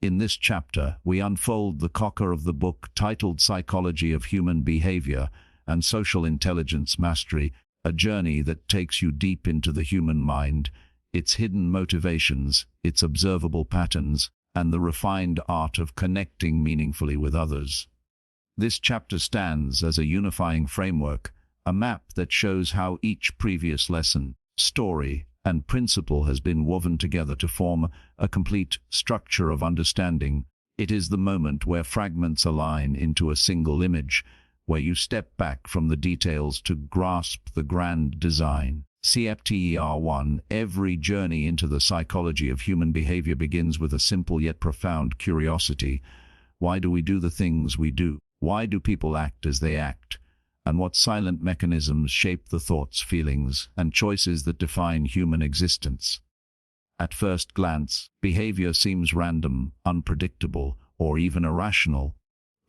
In this chapter, we unfold the cocker of the book titled Psychology of Human Behavior and Social Intelligence Mastery, a journey that takes you deep into the human mind, its hidden motivations, its observable patterns, and the refined art of connecting meaningfully with others. This chapter stands as a unifying framework, a map that shows how each previous lesson, story, and principle has been woven together to form a complete structure of understanding. It is the moment where fragments align into a single image, where you step back from the details to grasp the grand design. Chapter 1. Every journey into the psychology of human behavior begins with a simple yet profound curiosity. Why do we do the things we do? Why do people act as they act? And what silent mechanisms shape the thoughts, feelings, and choices that define human existence? At first glance, behavior seems random, unpredictable, or even irrational.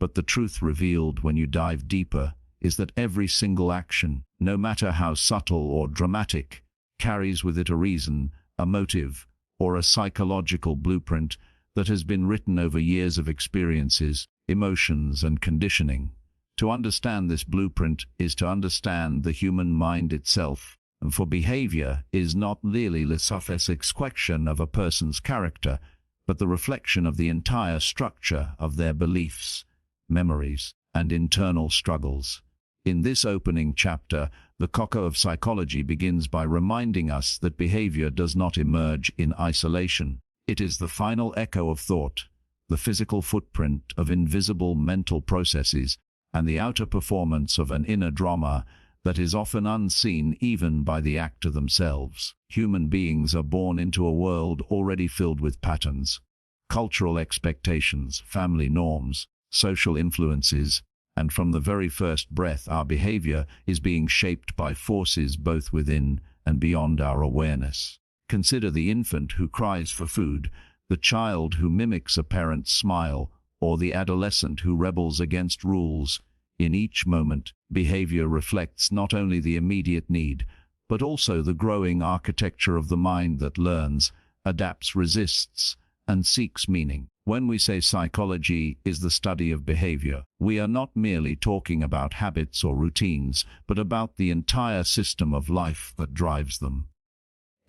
But the truth revealed when you dive deeper is that every single action, no matter how subtle or dramatic, carries with it a reason, a motive, or a psychological blueprint that has been written over years of experiences, emotions, and conditioning. To understand this blueprint is to understand the human mind itself, and for behavior is not merely the surface expression of a person's character, but the reflection of the entire structure of their beliefs, memories, and internal struggles. In this opening chapter, the cocker of psychology begins by reminding us that behavior does not emerge in isolation. It is the final echo of thought, the physical footprint of invisible mental processes, and the outer performance of an inner drama that is often unseen even by the actor themselves. Human beings are born into a world already filled with patterns, cultural expectations, family norms, social influences, and from the very first breath our behavior is being shaped by forces both within and beyond our awareness. Consider the infant who cries for food, the child who mimics a parent's smile, or the adolescent who rebels against rules. In each moment, behavior reflects not only the immediate need, but also the growing architecture of the mind that learns, adapts, resists, and seeks meaning. When we say psychology is the study of behavior, we are not merely talking about habits or routines, but about the entire system of life that drives them.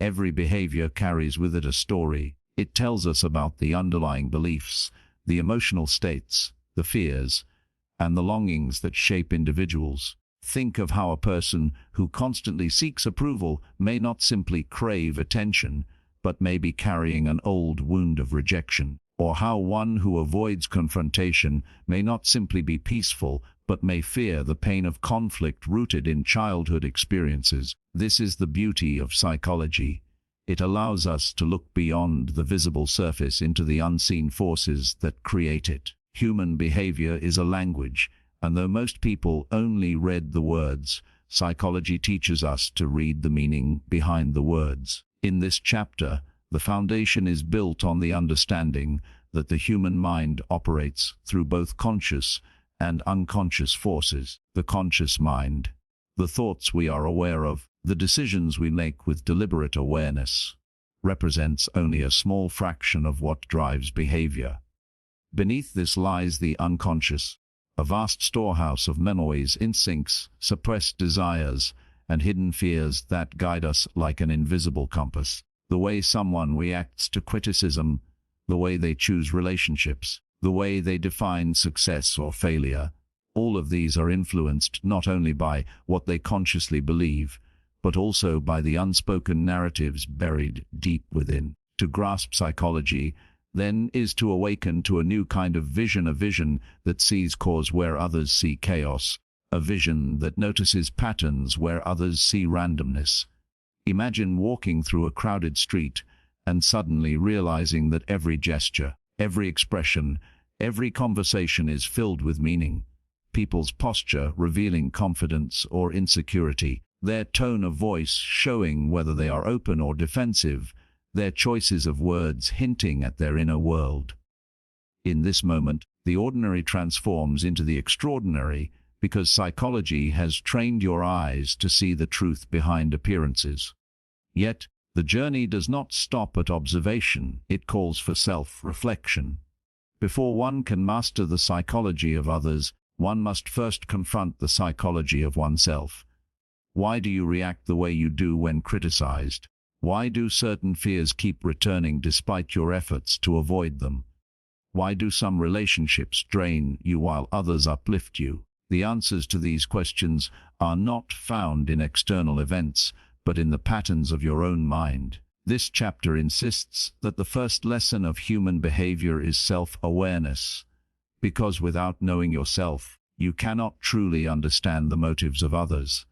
Every behavior carries with it a story. It tells us about the underlying beliefs, the emotional states, the fears, and the longings that shape individuals. Think of how a person who constantly seeks approval may not simply crave attention, but may be carrying an old wound of rejection. Or how one who avoids confrontation may not simply be peaceful, but may fear the pain of conflict rooted in childhood experiences. This is the beauty of psychology. It allows us to look beyond the visible surface into the unseen forces that create it. Human behavior is a language, and though most people only read the words, psychology teaches us to read the meaning behind the words. In this chapter, the foundation is built on the understanding that the human mind operates through both conscious and unconscious forces. The conscious mind, the thoughts we are aware of, the decisions we make with deliberate awareness, represents only a small fraction of what drives behavior. Beneath this lies the unconscious, a vast storehouse of memories, instincts, suppressed desires, and hidden fears that guide us like an invisible compass. The way someone reacts to criticism, the way they choose relationships, the way they define success or failure, all of these are influenced not only by what they consciously believe, but also by the unspoken narratives buried deep within. To grasp psychology, then, is to awaken to a new kind of vision, a vision that sees cause where others see chaos, a vision that notices patterns where others see randomness. Imagine walking through a crowded street and suddenly realizing that every gesture, every expression, every conversation is filled with meaning. People's posture revealing confidence or insecurity, their tone of voice showing whether they are open or defensive, their choices of words hinting at their inner world. In this moment, the ordinary transforms into the extraordinary, because psychology has trained your eyes to see the truth behind appearances. Yet, the journey does not stop at observation. It calls for self-reflection. Before one can master the psychology of others, one must first confront the psychology of oneself. Why do you react the way you do when criticized? Why do certain fears keep returning despite your efforts to avoid them? Why do some relationships drain you while others uplift you? The answers to these questions are not found in external events, but in the patterns of your own mind. This chapter insists that the first lesson of human behavior is self-awareness, because without knowing yourself, you cannot truly understand the motives of others.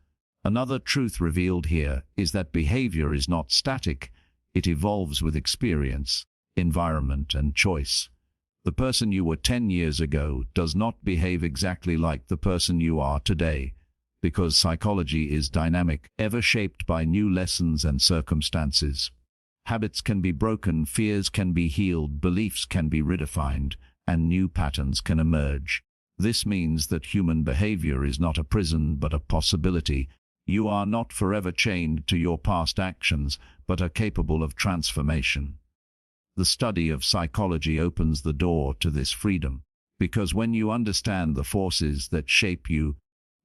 Another truth revealed here is that behavior is not static, it evolves with experience, environment, and choice. The person you were 10 years ago does not behave exactly like the person you are today, because psychology is dynamic, ever shaped by new lessons and circumstances. Habits can be broken, fears can be healed, beliefs can be redefined, and new patterns can emerge. This means that human behavior is not a prison but a possibility. You are not forever chained to your past actions, but are capable of transformation. The study of psychology opens the door to this freedom, because when you understand the forces that shape you,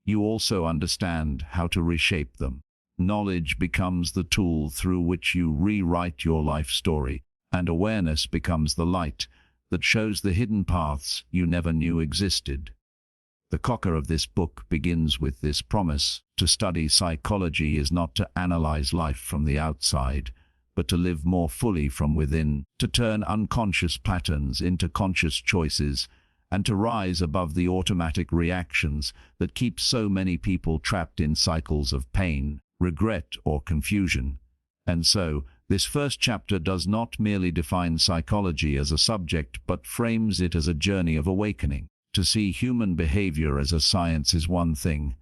you also understand how to reshape them. Knowledge becomes the tool through which you rewrite your life story, and awareness becomes the light that shows the hidden paths you never knew existed. The cocker of this book begins with this promise: to study psychology is not to analyze life from the outside, but to live more fully from within, to turn unconscious patterns into conscious choices, and to rise above the automatic reactions that keep so many people trapped in cycles of pain, regret, or confusion. And so, this first chapter does not merely define psychology as a subject, but frames it as a journey of awakening. To see human behavior as a science is one thing,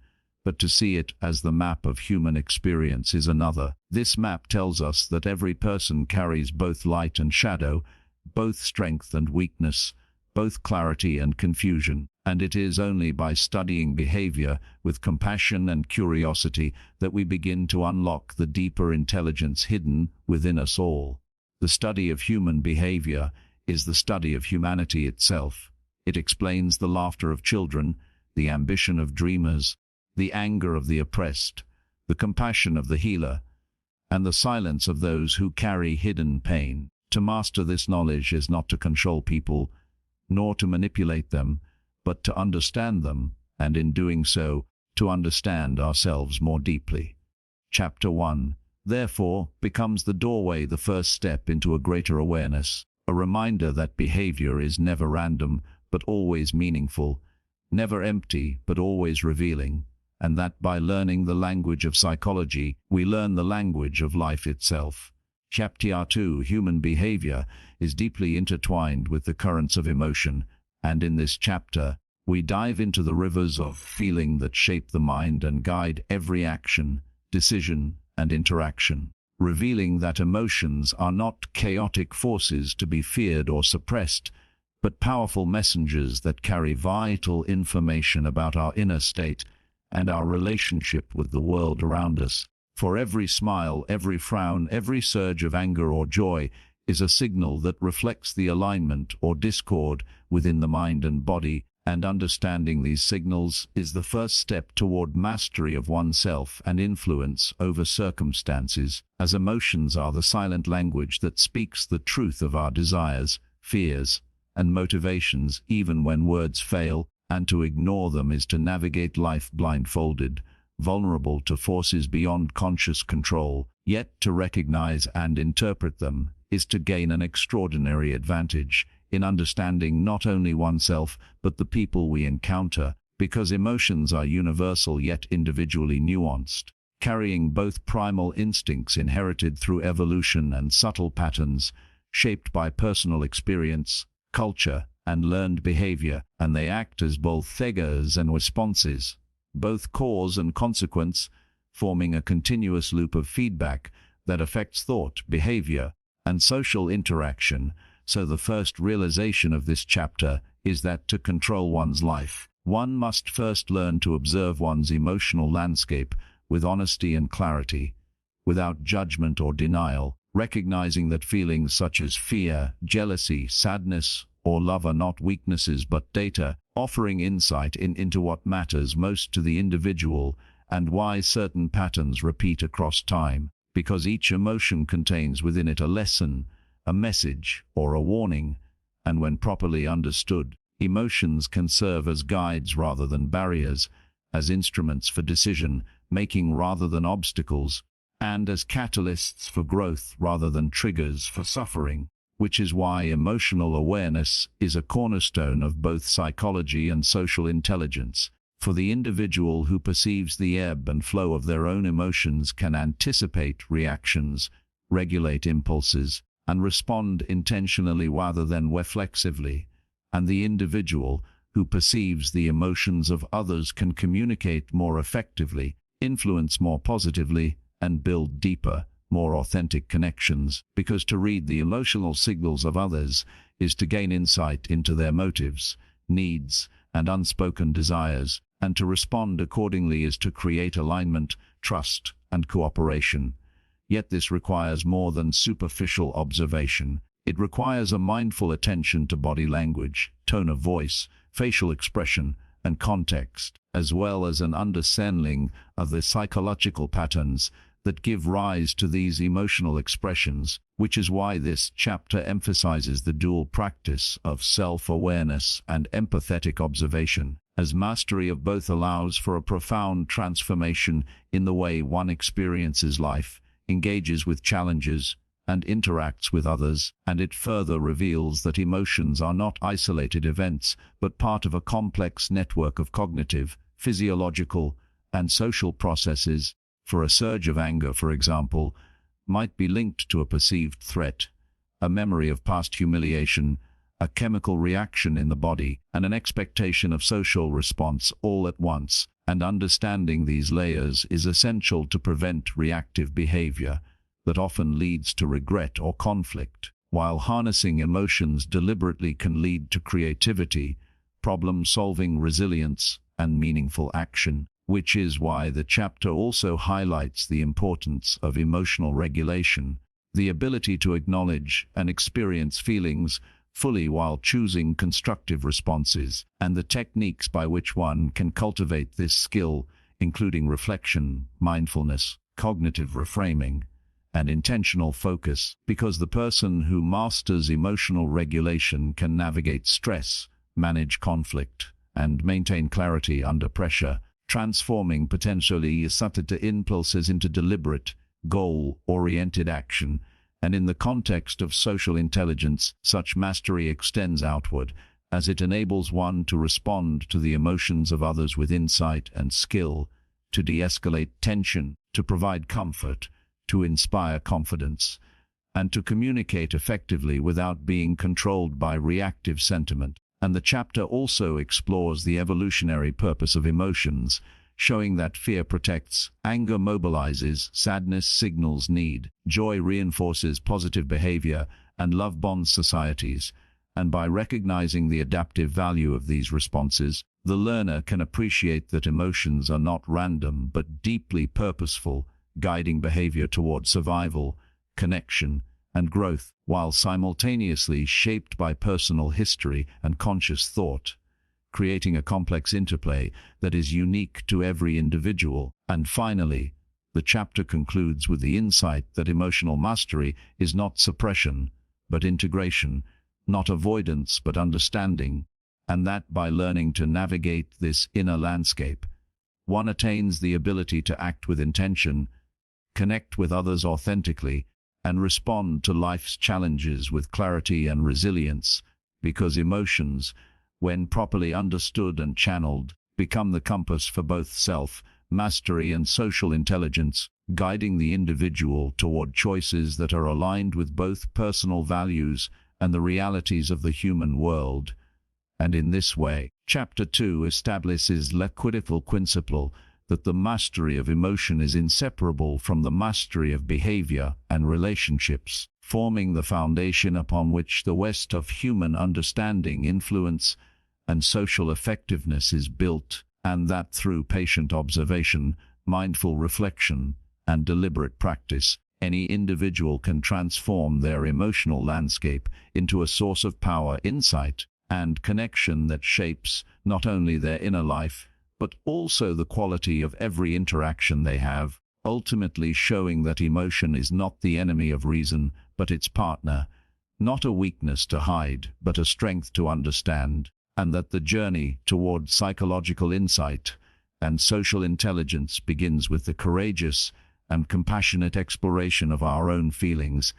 but to see it as the map of human experience is another. This map tells us that every person carries both light and shadow, both strength and weakness, both clarity and confusion, and it is only by studying behavior with compassion and curiosity that we begin to unlock the deeper intelligence hidden within us all. The study of human behavior is the study of humanity itself. It explains the laughter of children, the ambition of dreamers, the anger of the oppressed, the compassion of the healer, and the silence of those who carry hidden pain. To master this knowledge is not to control people, nor to manipulate them, but to understand them, and in doing so, to understand ourselves more deeply. Chapter 1, therefore, becomes the doorway, the first step into a greater awareness, a reminder that behavior is never random, but always meaningful, never empty, but always revealing, and that by learning the language of psychology, we learn the language of life itself. Chapter 2, human behavior, is deeply intertwined with the currents of emotion, and in this chapter, we dive into the rivers of feeling that shape the mind and guide every action, decision, and interaction, revealing that emotions are not chaotic forces to be feared or suppressed, but powerful messengers that carry vital information about our inner state and our relationship with the world around us. For every smile, every frown, every surge of anger or joy is a signal that reflects the alignment or discord within the mind and body, and understanding these signals is the first step toward mastery of oneself and influence over circumstances, as emotions are the silent language that speaks the truth of our desires, fears, and motivations even when words fail, and to ignore them is to navigate life blindfolded, vulnerable to forces beyond conscious control. Yet to recognize and interpret them is to gain an extraordinary advantage in understanding not only oneself but the people we encounter, because emotions are universal yet individually nuanced, carrying both primal instincts inherited through evolution and subtle patterns shaped by personal experience, culture, and learned behavior, and they act as both triggers and responses, both cause and consequence, forming a continuous loop of feedback that affects thought, behavior, and social interaction. So the first realization of this chapter is that to control one's life, one must first learn to observe one's emotional landscape with honesty and clarity, without judgment or denial, recognizing that feelings such as fear, jealousy, sadness, or love are not weaknesses but data, offering insight into what matters most to the individual and why certain patterns repeat across time, because each emotion contains within it a lesson, a message, or a warning, and when properly understood, emotions can serve as guides rather than barriers, as instruments for decision-making rather than obstacles, and as catalysts for growth rather than triggers for suffering, which is why emotional awareness is a cornerstone of both psychology and social intelligence. For the individual who perceives the ebb and flow of their own emotions can anticipate reactions, regulate impulses, and respond intentionally rather than reflexively, and the individual who perceives the emotions of others can communicate more effectively, influence more positively, and build deeper, more authentic connections, because to read the emotional signals of others is to gain insight into their motives, needs, and unspoken desires, and to respond accordingly is to create alignment, trust, and cooperation. Yet this requires more than superficial observation. It requires a mindful attention to body language, tone of voice, facial expression, and context, as well as an understanding of the psychological patterns that give rise to these emotional expressions, which is why this chapter emphasizes the dual practice of self-awareness and empathetic observation, as mastery of both allows for a profound transformation in the way one experiences life, engages with challenges, and interacts with others, and it further reveals that emotions are not isolated events, but part of a complex network of cognitive, physiological, and social processes. For a surge of anger, for example, might be linked to a perceived threat, a memory of past humiliation, a chemical reaction in the body, and an expectation of social response all at once, and understanding these layers is essential to prevent reactive behavior that often leads to regret or conflict, while harnessing emotions deliberately can lead to creativity, problem-solving, resilience, and meaningful action, which is why the chapter also highlights the importance of emotional regulation, the ability to acknowledge and experience feelings fully while choosing constructive responses, and the techniques by which one can cultivate this skill, including reflection, mindfulness, cognitive reframing, and intentional focus, because the person who masters emotional regulation can navigate stress, manage conflict, and maintain clarity under pressure, transforming potentially subtle impulses into deliberate, goal-oriented action. And in the context of social intelligence, such mastery extends outward, as it enables one to respond to the emotions of others with insight and skill, to de-escalate tension, to provide comfort, to inspire confidence, and to communicate effectively without being controlled by reactive sentiment. And the chapter also explores the evolutionary purpose of emotions, showing that fear protects, anger mobilizes, sadness signals need, joy reinforces positive behavior, and love bonds societies. And by recognizing the adaptive value of these responses, the learner can appreciate that emotions are not random but deeply purposeful, guiding behavior toward survival, connection, and growth, while simultaneously shaped by personal history and conscious thought, creating a complex interplay that is unique to every individual. And finally, the chapter concludes with the insight that emotional mastery is not suppression, but integration, not avoidance, but understanding, and that by learning to navigate this inner landscape, one attains the ability to act with intention, connect with others authentically, and respond to life's challenges with clarity and resilience, because emotions, when properly understood and channeled, become the compass for both self-mastery and social intelligence, guiding the individual toward choices that are aligned with both personal values and the realities of the human world. And in this way, Chapter 2 establishes the critical principle that the mastery of emotion is inseparable from the mastery of behavior and relationships, forming the foundation upon which the West of human understanding, influence, and social effectiveness is built, and that through patient observation, mindful reflection, and deliberate practice, Any individual can transform their emotional landscape into a source of power, insight, and connection that shapes not only their inner life, but also the quality of every interaction they have, ultimately showing that emotion is not the enemy of reason, but its partner, not a weakness to hide, but a strength to understand, and that the journey toward psychological insight and social intelligence begins with the courageous and compassionate exploration of our own feelings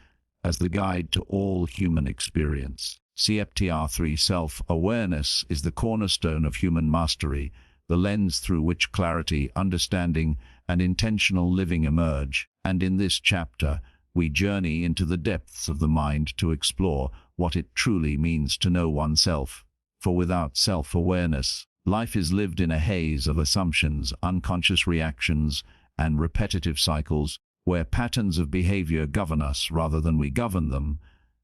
as the guide to all human experience. CFTR 3 Self-awareness is the cornerstone of human mastery, the lens through which clarity, understanding, and intentional living emerge. And in this chapter, we journey into the depths of the mind to explore what it truly means to know oneself. For without self-awareness, life is lived in a haze of assumptions, unconscious reactions, and repetitive cycles, where patterns of behavior govern us rather than we govern them,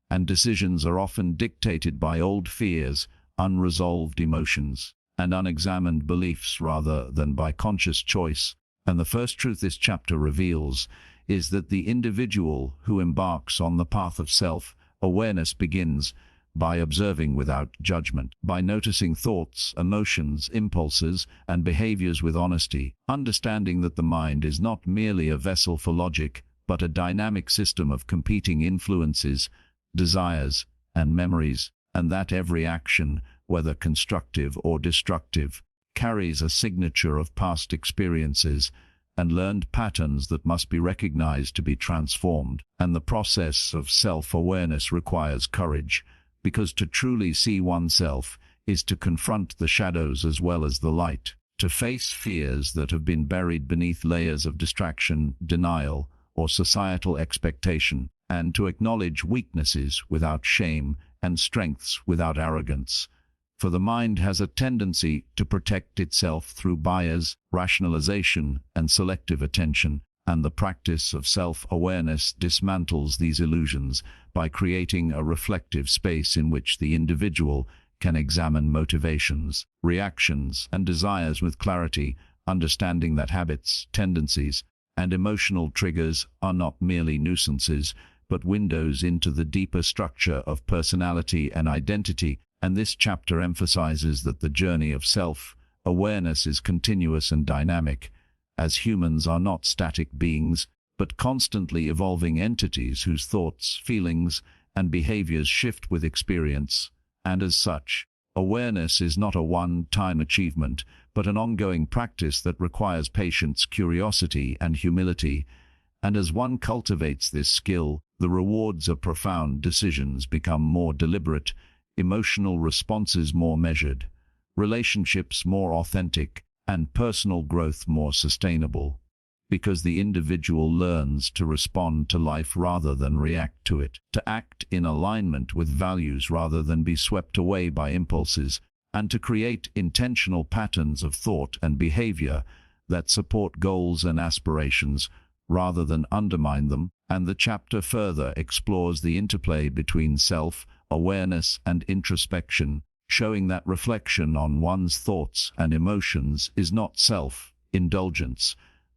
and decisions are often dictated by old fears, unresolved emotions, and unexamined beliefs rather than by conscious choice. And the first truth this chapter reveals is that the individual who embarks on the path of self-awareness begins by observing without judgment, by noticing thoughts, emotions, impulses, and behaviors with honesty, understanding that the mind is not merely a vessel for logic, but a dynamic system of competing influences, desires, and memories, and that every action, whether constructive or destructive, carries a signature of past experiences and learned patterns that must be recognized to be transformed. And the process of self-awareness requires courage, because to truly see oneself is to confront the shadows as well as the light, to face fears that have been buried beneath layers of distraction, denial, or societal expectation, and to acknowledge weaknesses without shame and strengths without arrogance. For the mind has a tendency to protect itself through bias, rationalization, and selective attention, and the practice of self-awareness dismantles these illusions by creating a reflective space in which the individual can examine motivations, reactions, and desires with clarity, understanding that habits, tendencies, and emotional triggers are not merely nuisances, but windows into the deeper structure of personality and identity. And this chapter emphasizes that the journey of self-awareness is continuous and dynamic, as humans are not static beings, but constantly evolving entities whose thoughts, feelings, and behaviors shift with experience. And as such, awareness is not a one-time achievement, but an ongoing practice that requires patience, curiosity, and humility. And as one cultivates this skill, the rewards of profound decisions become more deliberate, emotional responses more measured, relationships more authentic, and personal growth more sustainable, because the individual learns to respond to life rather than react to it, to act in alignment with values rather than be swept away by impulses, and to create intentional patterns of thought and behavior that support goals and aspirations rather than undermine them. And the chapter further explores the interplay between self-awareness and introspection, showing that reflection on one's thoughts and emotions is not self-indulgence,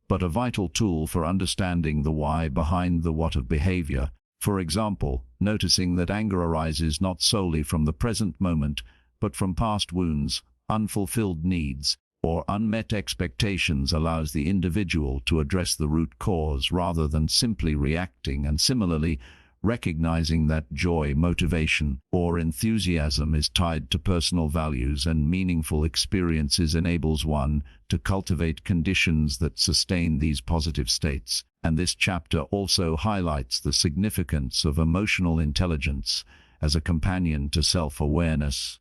but a vital tool for understanding the why behind the what of behavior. For example, noticing that anger arises not solely from the present moment, but from past wounds, unfulfilled needs, or unmet expectations allows the individual to address the root cause rather than simply reacting. And similarly, recognizing that joy, motivation, or enthusiasm is tied to personal values and meaningful experiences enables one to cultivate conditions that sustain these positive states. And this chapter also highlights the significance of emotional intelligence as a companion to self-awareness,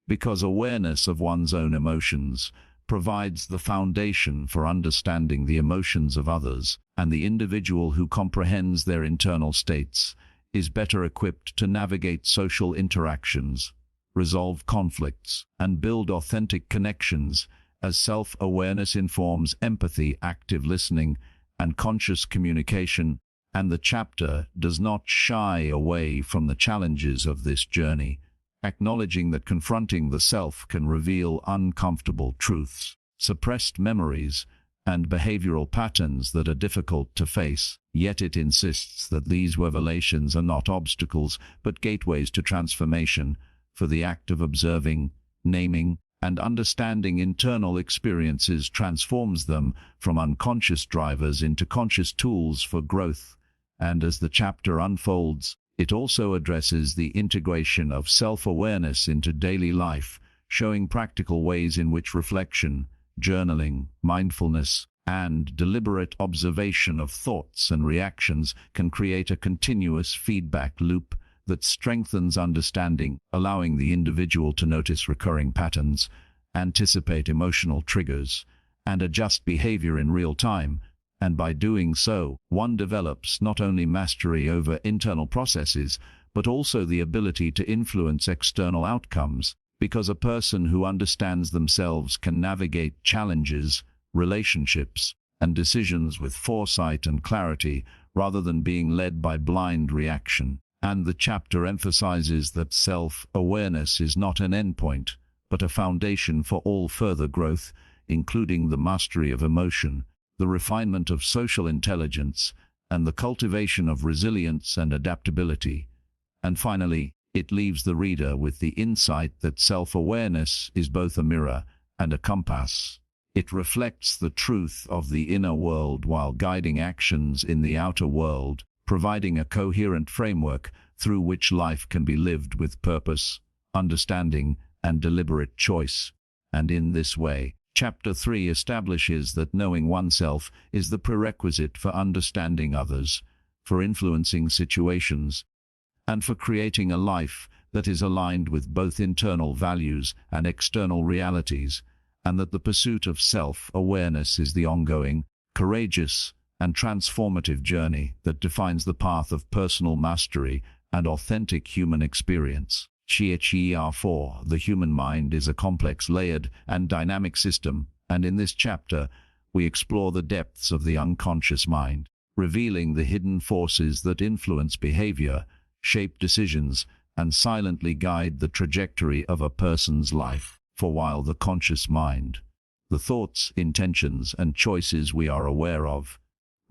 because awareness of one's own emotions provides the foundation for understanding the emotions of others, and the individual who comprehends their internal states is better equipped to navigate social interactions, resolve conflicts, and build authentic connections, as self-awareness informs empathy, active listening, and conscious communication. And the chapter does not shy away from the challenges of this journey, acknowledging that confronting the self can reveal uncomfortable truths, suppressed memories, and behavioral patterns that are difficult to face. Yet it insists that these revelations are not obstacles, but gateways to transformation, for the act of observing, naming, and understanding internal experiences transforms them from unconscious drivers into conscious tools for growth. And as the chapter unfolds, it also addresses the integration of self-awareness into daily life, showing practical ways in which reflection, journaling, mindfulness, and deliberate observation of thoughts and reactions can create a continuous feedback loop that strengthens understanding, allowing the individual to notice recurring patterns, anticipate emotional triggers, and adjust behavior in real time. And by doing so, one develops not only mastery over internal processes, but also the ability to influence external outcomes, because a person who understands themselves can navigate challenges, relationships, and decisions with foresight and clarity, rather than being led by blind reaction. And the chapter emphasizes that self-awareness is not an endpoint, but a foundation for all further growth, including the mastery of emotion, the refinement of social intelligence, and the cultivation of resilience and adaptability. And finally, it leaves the reader with the insight that self-awareness is both a mirror and a compass. It reflects the truth of the inner world while guiding actions in the outer world, providing a coherent framework through which life can be lived with purpose, understanding, and deliberate choice. And in this way, Chapter 3 establishes that knowing oneself is the prerequisite for understanding others, for influencing situations, and for creating a life that is aligned with both internal values and external realities, and that the pursuit of self-awareness is the ongoing, courageous, and transformative journey that defines the path of personal mastery and authentic human experience. Chapter 4, the human mind is a complex, layered, and dynamic system, and in this chapter, we explore the depths of the unconscious mind, revealing the hidden forces that influence behavior, shape decisions, and silently guide the trajectory of a person's life. For while the conscious mind, the thoughts, intentions, and choices we are aware of,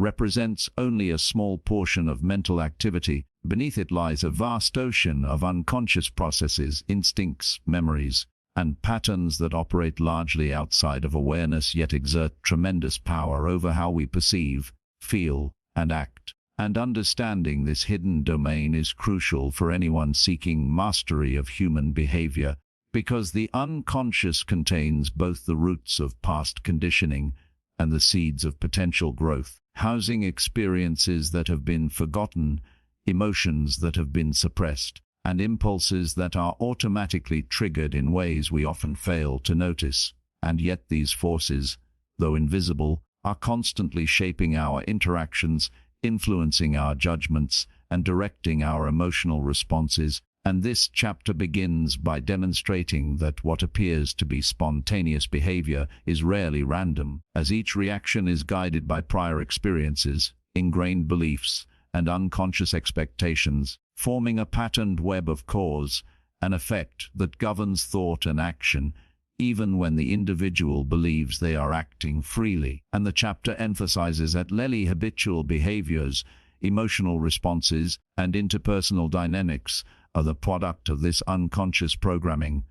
represents only a small portion of mental activity, beneath it lies a vast ocean of unconscious processes, instincts, memories, and patterns that operate largely outside of awareness yet exert tremendous power over how we perceive, feel, and act. And understanding this hidden domain is crucial for anyone seeking mastery of human behavior, because the unconscious contains both the roots of past conditioning and the seeds of potential growth, housing experiences that have been forgotten, emotions that have been suppressed, and impulses that are automatically triggered in ways we often fail to notice. And yet these forces, though invisible, are constantly shaping our interactions, influencing our judgments, and directing our emotional responses. And this chapter begins by demonstrating that what appears to be spontaneous behavior is rarely random, as each reaction is guided by prior experiences, ingrained beliefs, and unconscious expectations, forming a patterned web of cause and effect that governs thought and action, even when the individual believes they are acting freely. And the chapter emphasizes that habitual behaviors, emotional responses, and interpersonal dynamics are the product of this unconscious programming.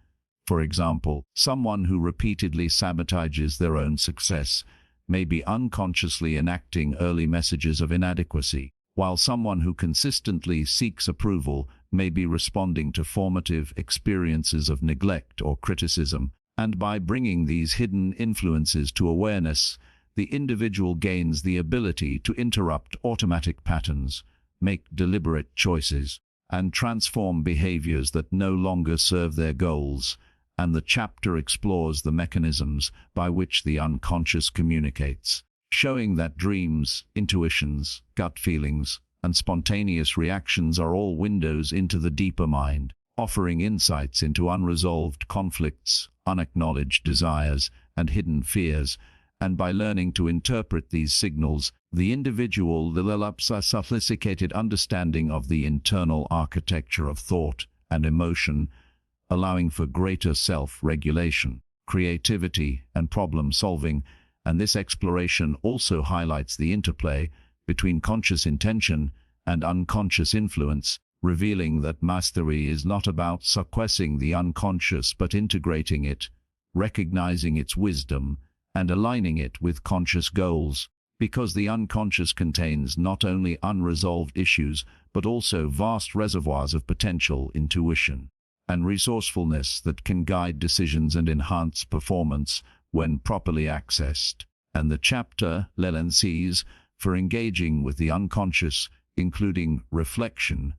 For example, someone who repeatedly sabotages their own success may be unconsciously enacting early messages of inadequacy, while someone who consistently seeks approval may be responding to formative experiences of neglect or criticism. And by bringing these hidden influences to awareness, the individual gains the ability to interrupt automatic patterns, make deliberate choices, and transform behaviors that no longer serve their goals. And the chapter explores the mechanisms by which the unconscious communicates, showing that dreams, intuitions, gut feelings, and spontaneous reactions are all windows into the deeper mind, offering insights into unresolved conflicts, unacknowledged desires, and hidden fears. And by learning to interpret these signals, the individual develops a sophisticated understanding of the internal architecture of thought and emotion, allowing for greater self-regulation, creativity, and problem-solving. and this exploration also highlights the interplay between conscious intention and unconscious influence, revealing that mastery is not about suppressing the unconscious but integrating it, recognizing its wisdom, and aligning it with conscious goals, because the unconscious contains not only unresolved issues but also vast reservoirs of potential, intuition, and resourcefulness that can guide decisions and enhance performance when properly accessed. And the chapter L'Elencies for engaging with the unconscious, including reflection,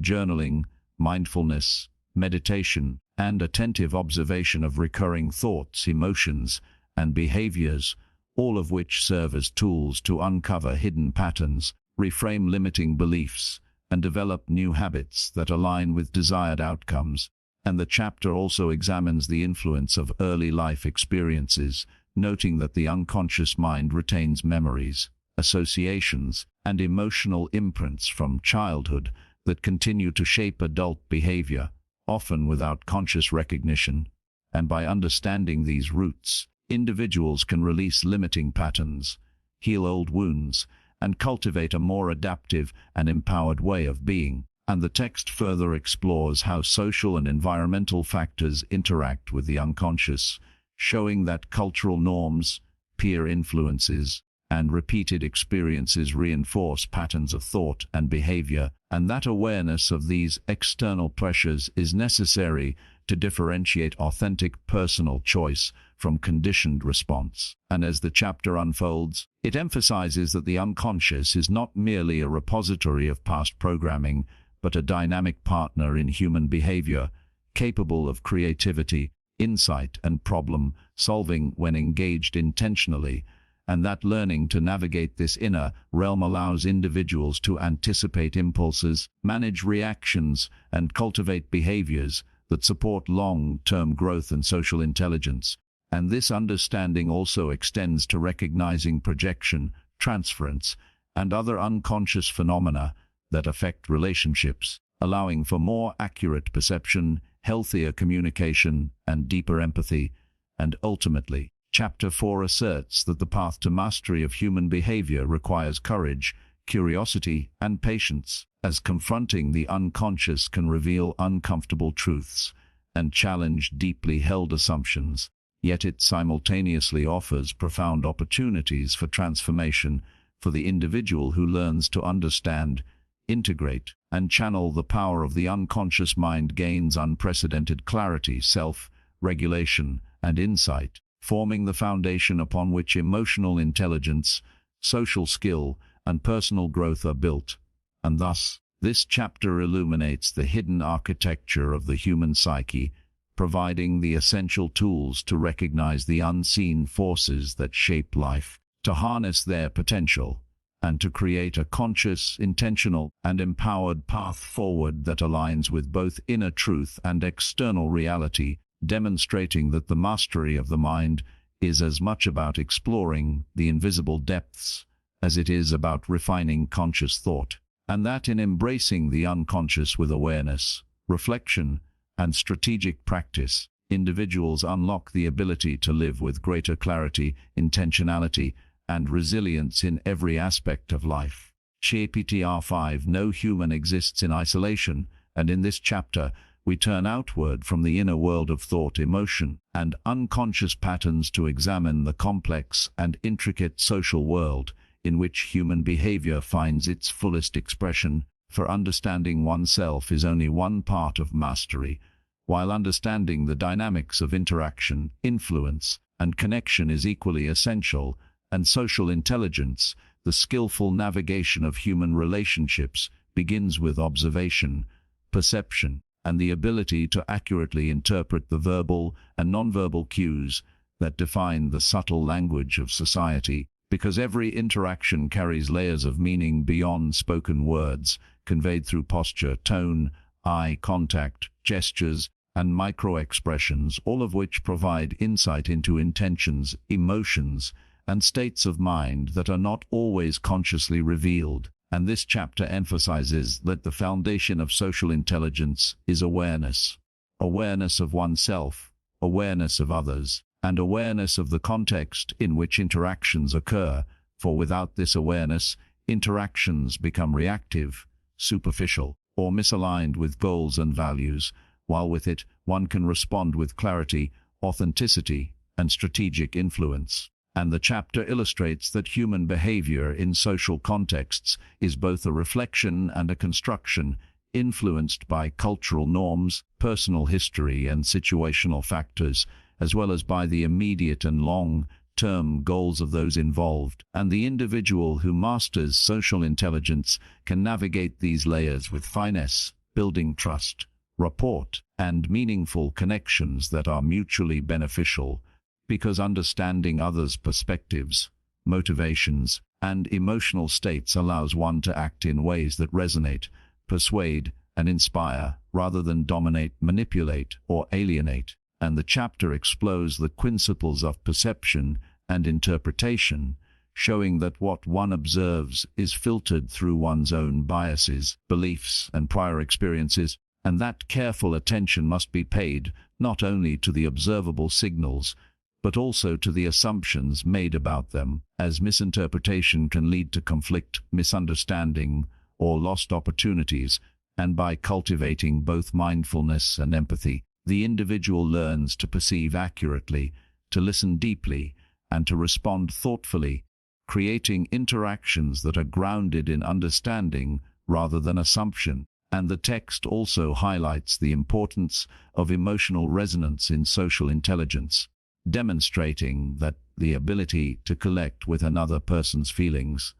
journaling, mindfulness, meditation, and attentive observation of recurring thoughts, emotions, and behaviors, all of which serve as tools to uncover hidden patterns, reframe limiting beliefs, and develop new habits that align with desired outcomes. And the chapter also examines the influence of early life experiences, noting that the unconscious mind retains memories, associations, and emotional imprints from childhood that continue to shape adult behavior, often without conscious recognition. And by understanding these roots, individuals can release limiting patterns, heal old wounds, and cultivate a more adaptive and empowered way of being. And the text further explores how social and environmental factors interact with the unconscious, showing that cultural norms, peer influences, and repeated experiences reinforce patterns of thought and behavior, and that awareness of these external pressures is necessary to differentiate authentic personal choice from conditioned response. And as the chapter unfolds, it emphasizes that the unconscious is not merely a repository of past programming, but a dynamic partner in human behavior, capable of creativity, insight, and problem-solving when engaged intentionally, and that learning to navigate this inner realm allows individuals to anticipate impulses, manage reactions, and cultivate behaviors that support long-term growth and social intelligence. And this understanding also extends to recognizing projection, transference, and other unconscious phenomena that affect relationships, allowing for more accurate perception, healthier communication, and deeper empathy. And ultimately, Chapter 4 asserts that the path to mastery of human behavior requires courage, curiosity, and patience, as confronting the unconscious can reveal uncomfortable truths and challenge deeply held assumptions. Yet it simultaneously offers profound opportunities for transformation for the individual who learns to understand, integrate, and channel the power of the unconscious mind gains unprecedented clarity, self-regulation, and insight, forming the foundation upon which emotional intelligence, social skill, and personal growth are built. And thus, this chapter illuminates the hidden architecture of the human psyche, providing the essential tools to recognize the unseen forces that shape life, to harness their potential, and to create a conscious, intentional, and empowered path forward that aligns with both inner truth and external reality, demonstrating that the mastery of the mind is as much about exploring the invisible depths as it is about refining conscious thought, and that in embracing the unconscious with awareness, reflection, and strategic practice, individuals unlock the ability to live with greater clarity, intentionality, and resilience in every aspect of life. Chapter 5. No human exists in isolation, and in this chapter, we turn outward from the inner world of thought, emotion, and unconscious patterns to examine the complex and intricate social world in which human behavior finds its fullest expression. For understanding oneself is only one part of mastery, while understanding the dynamics of interaction, influence, and connection is equally essential. And social intelligence, the skillful navigation of human relationships, begins with observation, perception, and the ability to accurately interpret the verbal and nonverbal cues that define the subtle language of society, because every interaction carries layers of meaning beyond spoken words, conveyed through posture, tone, eye contact, gestures, and micro-expressions, all of which provide insight into intentions, emotions, and states of mind that are not always consciously revealed. And this chapter emphasizes that the foundation of social intelligence is awareness. Awareness of oneself, awareness of others, and awareness of the context in which interactions occur, for without this awareness, interactions become reactive, superficial, or misaligned with goals and values, while with it, one can respond with clarity, authenticity, and strategic influence. And the chapter illustrates that human behavior in social contexts is both a reflection and a construction, influenced by cultural norms, personal history, and situational factors, as well as by the immediate and long-term goals of those involved. And the individual who masters social intelligence can navigate these layers with finesse, building trust, rapport, and meaningful connections that are mutually beneficial, because understanding others' perspectives, motivations, and emotional states allows one to act in ways that resonate, persuade, and inspire, rather than dominate, manipulate, or alienate. And the chapter explores the principles of perception and interpretation, showing that what one observes is filtered through one's own biases, beliefs, and prior experiences, and that careful attention must be paid not only to the observable signals, but also to the assumptions made about them, as misinterpretation can lead to conflict, misunderstanding, or lost opportunities. And by cultivating both mindfulness and empathy, the individual learns to perceive accurately, to listen deeply, and to respond thoughtfully, creating interactions that are grounded in understanding rather than assumption. And the text also highlights the importance of emotional resonance in social intelligence, demonstrating that the ability to connect with another person's feelings,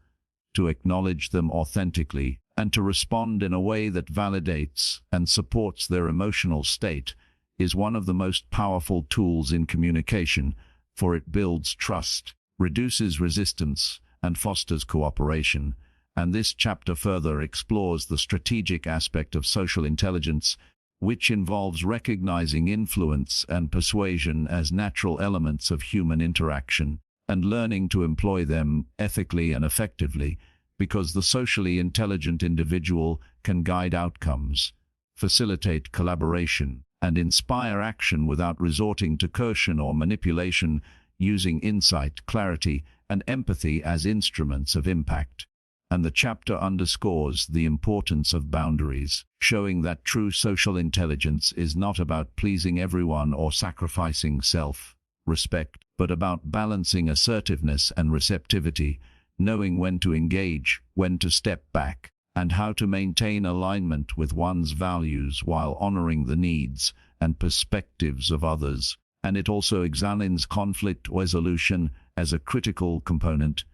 to acknowledge them authentically, and to respond in a way that validates and supports their emotional state is one of the most powerful tools in communication, for it builds trust, reduces resistance, and fosters cooperation. And this chapter further explores the strategic aspect of social intelligence, which involves recognizing influence and persuasion as natural elements of human interaction, and learning to employ them ethically and effectively, because the socially intelligent individual can guide outcomes, facilitate collaboration, and inspire action without resorting to coercion or manipulation, using insight, clarity, and empathy as instruments of impact. And the chapter underscores the importance of boundaries, showing that true social intelligence is not about pleasing everyone or sacrificing self-respect, but about balancing assertiveness and receptivity, knowing when to engage, when to step back, and how to maintain alignment with one's values while honoring the needs and perspectives of others. And it also examines conflict resolution as a critical component,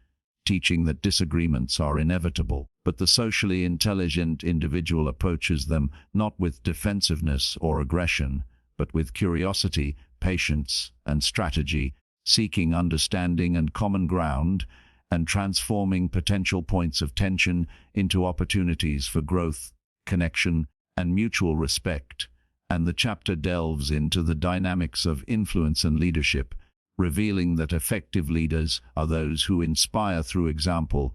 teaching that disagreements are inevitable, but the socially intelligent individual approaches them not with defensiveness or aggression, but with curiosity, patience, and strategy, seeking understanding and common ground, and transforming potential points of tension into opportunities for growth, connection, and mutual respect. And the chapter delves into the dynamics of influence and leadership, revealing that effective leaders are those who inspire through example,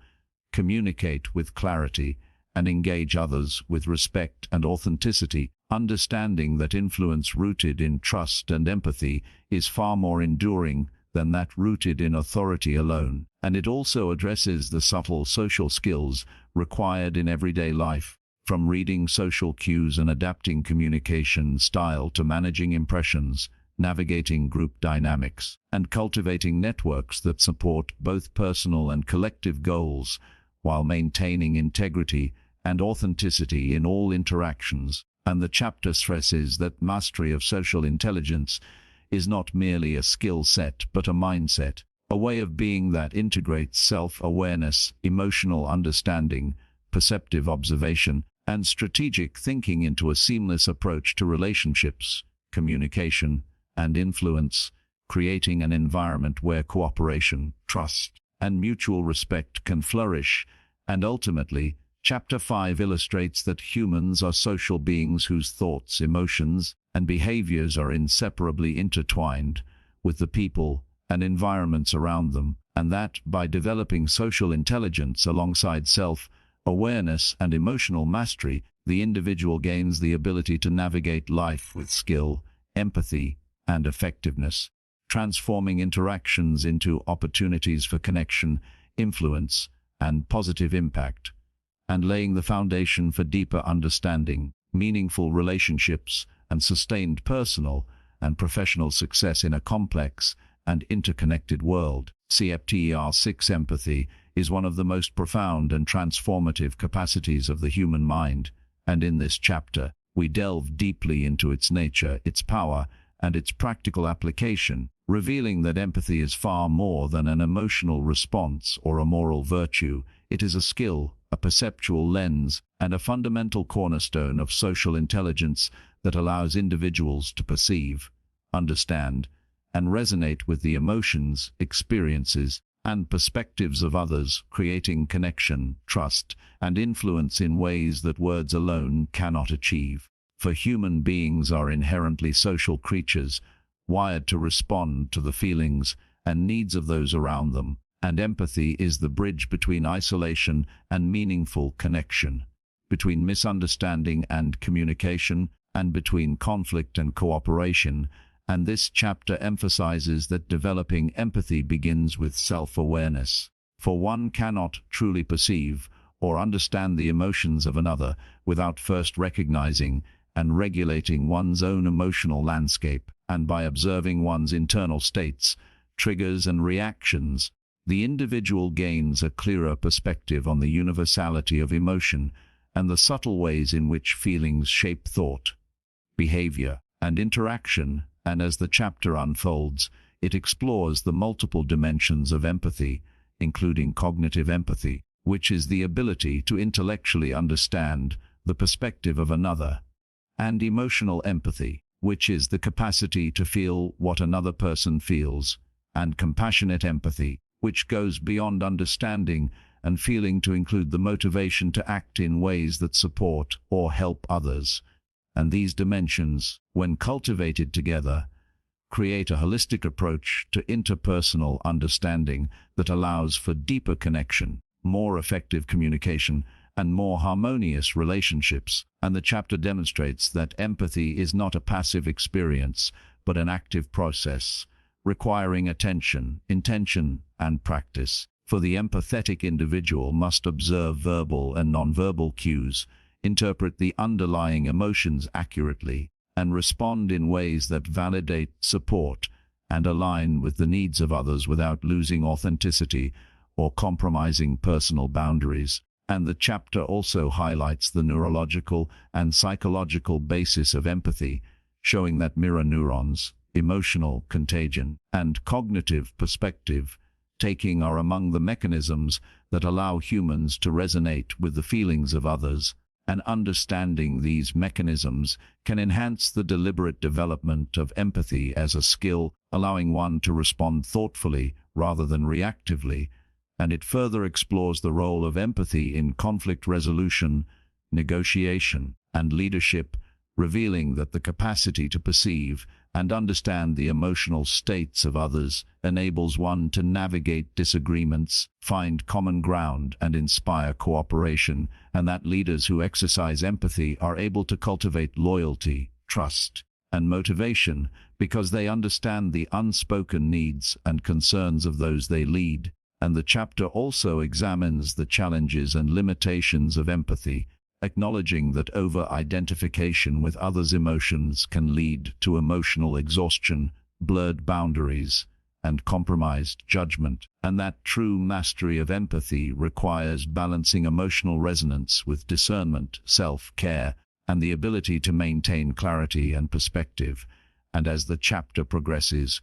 communicate with clarity, and engage others with respect and authenticity, understanding that influence rooted in trust and empathy is far more enduring than that rooted in authority alone. And it also addresses the subtle social skills required in everyday life, from reading social cues and adapting communication style to managing impressions, navigating group dynamics, and cultivating networks that support both personal and collective goals, while maintaining integrity and authenticity in all interactions. And the chapter stresses that mastery of social intelligence is not merely a skill set but a mindset, a way of being that integrates self-awareness, emotional understanding, perceptive observation, and strategic thinking into a seamless approach to relationships, communication, and influence, creating an environment where cooperation, trust, and mutual respect can flourish. And ultimately, Chapter 5 illustrates that humans are social beings whose thoughts, emotions, and behaviors are inseparably intertwined with the people and environments around them, and that by developing social intelligence alongside self-awareness and emotional mastery, the individual gains the ability to navigate life with skill, empathy, and effectiveness, transforming interactions into opportunities for connection, influence, and positive impact, and laying the foundation for deeper understanding, meaningful relationships, and sustained personal and professional success in a complex and interconnected world. Chapter 6 Empathy is one of the most profound and transformative capacities of the human mind, and in this chapter, we delve deeply into its nature, its power, and its practical application, revealing that empathy is far more than an emotional response or a moral virtue. It is a skill, a perceptual lens, and a fundamental cornerstone of social intelligence that allows individuals to perceive, understand, and resonate with the emotions, experiences, and perspectives of others, creating connection, trust, and influence in ways that words alone cannot achieve. For human beings are inherently social creatures, wired to respond to the feelings and needs of those around them, and empathy is the bridge between isolation and meaningful connection, between misunderstanding and communication, and between conflict and cooperation. And this chapter emphasizes that developing empathy begins with self-awareness. For one cannot truly perceive or understand the emotions of another without first recognizing and regulating one's own emotional landscape, and by observing one's internal states, triggers, and reactions, the individual gains a clearer perspective on the universality of emotion and the subtle ways in which feelings shape thought, behavior, and interaction. And as the chapter unfolds, it explores the multiple dimensions of empathy, including cognitive empathy, which is the ability to intellectually understand the perspective of another, and emotional empathy, which is the capacity to feel what another person feels, and compassionate empathy, which goes beyond understanding and feeling to include the motivation to act in ways that support or help others. And these dimensions, when cultivated together, create a holistic approach to interpersonal understanding that allows for deeper connection, more effective communication, and more harmonious relationships. And the chapter demonstrates that empathy is not a passive experience, but an active process, requiring attention, intention, and practice. For the empathetic individual must observe verbal and nonverbal cues, interpret the underlying emotions accurately, and respond in ways that validate, support, and align with the needs of others without losing authenticity or compromising personal boundaries. And the chapter also highlights the neurological and psychological basis of empathy, showing that mirror neurons, emotional contagion, and cognitive perspective taking are among the mechanisms that allow humans to resonate with the feelings of others. And understanding these mechanisms can enhance the deliberate development of empathy as a skill, allowing one to respond thoughtfully rather than reactively. And it further explores the role of empathy in conflict resolution, negotiation, and leadership, revealing that the capacity to perceive and understand the emotional states of others enables one to navigate disagreements, find common ground, and inspire cooperation, and that leaders who exercise empathy are able to cultivate loyalty, trust, and motivation because they understand the unspoken needs and concerns of those they lead. And the chapter also examines the challenges and limitations of empathy, acknowledging that over-identification with others' emotions can lead to emotional exhaustion, blurred boundaries, and compromised judgment, and that true mastery of empathy requires balancing emotional resonance with discernment, self-care, and the ability to maintain clarity and perspective. And as the chapter progresses,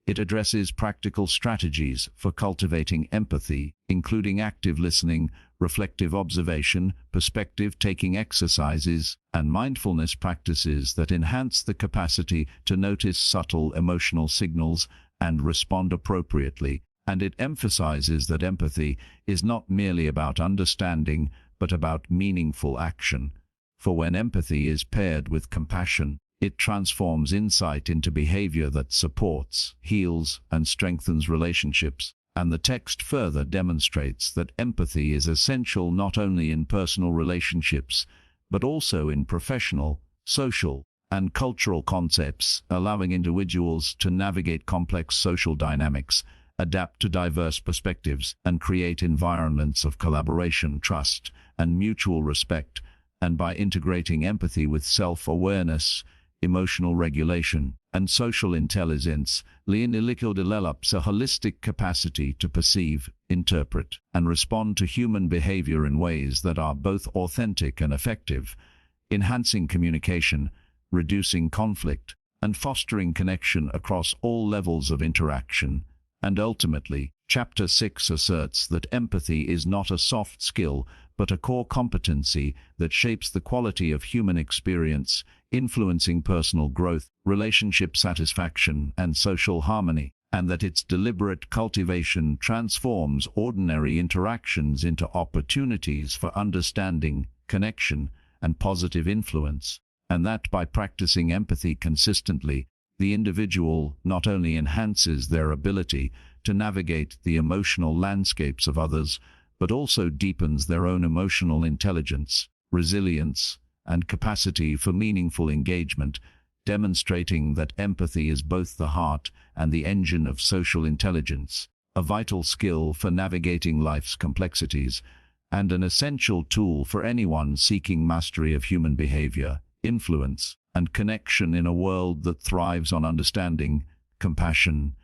it addresses practical strategies for cultivating empathy, including active listening, reflective observation, perspective-taking exercises, and mindfulness practices that enhance the capacity to notice subtle emotional signals and respond appropriately. And it emphasizes that empathy is not merely about understanding, but about meaningful action. For when empathy is paired with compassion, it transforms insight into behavior that supports, heals, and strengthens relationships. And the text further demonstrates that empathy is essential not only in personal relationships, but also in professional, social, and cultural concepts, allowing individuals to navigate complex social dynamics, adapt to diverse perspectives, and create environments of collaboration, trust, and mutual respect. And by integrating empathy with self-awareness, emotional regulation, and social intelligence, Leonilico develops a holistic capacity to perceive, interpret, and respond to human behavior in ways that are both authentic and effective, enhancing communication, reducing conflict, and fostering connection across all levels of interaction. And ultimately, Chapter 6 asserts that empathy is not a soft skill, but a core competency that shapes the quality of human experience, influencing personal growth, relationship satisfaction, and social harmony, and that its deliberate cultivation transforms ordinary interactions into opportunities for understanding, connection, and positive influence, and that by practicing empathy consistently, the individual not only enhances their ability to navigate the emotional landscapes of others, but also deepens their own emotional intelligence, resilience, and capacity for meaningful engagement, demonstrating that empathy is both the heart and the engine of social intelligence, a vital skill for navigating life's complexities, and an essential tool for anyone seeking mastery of human behavior, influence, and connection in a world that thrives on understanding, compassion,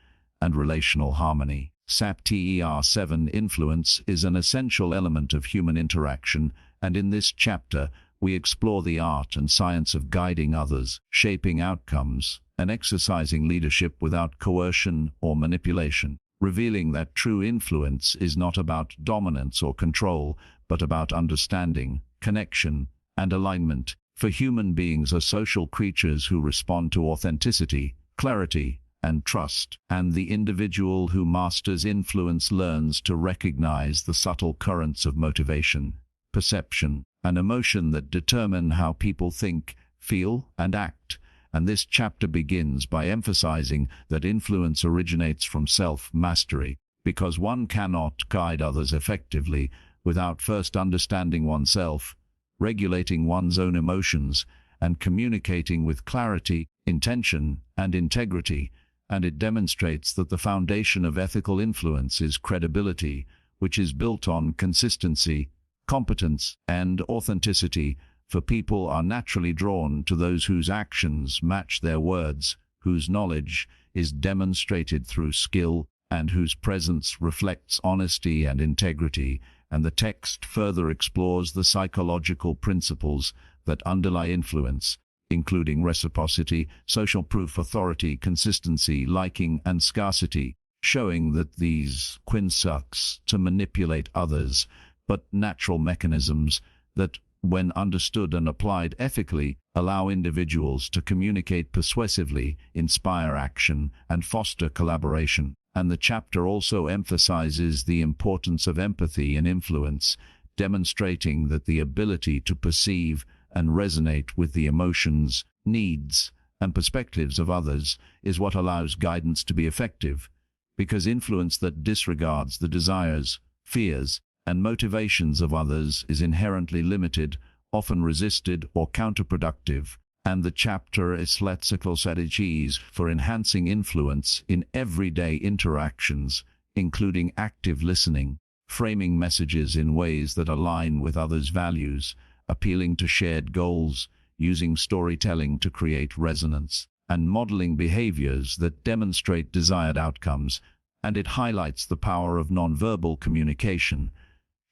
and relational harmony. Chapter 7 Influence is an essential element of human interaction, and in this chapter, we explore the art and science of guiding others, shaping outcomes, and exercising leadership without coercion or manipulation, revealing that true influence is not about dominance or control, but about understanding, connection, and alignment. For human beings are social creatures who respond to authenticity, clarity, and trust, and the individual who masters influence learns to recognize the subtle currents of motivation, perception, and emotion that determine how people think, feel, and act. And this chapter begins by emphasizing that influence originates from self-mastery, because one cannot guide others effectively without first understanding oneself, regulating one's own emotions, and communicating with clarity, intention, and integrity. And it demonstrates that the foundation of ethical influence is credibility, which is built on consistency, competence, and authenticity, for people are naturally drawn to those whose actions match their words, whose knowledge is demonstrated through skill, and whose presence reflects honesty and integrity. And the text further explores the psychological principles that underlie influence, including reciprocity, social proof, authority, consistency, liking, and scarcity, showing that these quinsucks to manipulate others, but natural mechanisms that, when understood and applied ethically, allow individuals to communicate persuasively, inspire action, and foster collaboration. And the chapter also emphasizes the importance of empathy and influence, demonstrating that the ability to perceive and resonate with the emotions, needs, and perspectives of others is what allows guidance to be effective, because influence that disregards the desires, fears, and motivations of others is inherently limited, often resisted, or counterproductive. And the chapter is lexical strategies for enhancing influence in everyday interactions, including active listening, framing messages in ways that align with others' values, appealing to shared goals, using storytelling to create resonance, and modeling behaviors that demonstrate desired outcomes. And it highlights the power of nonverbal communication,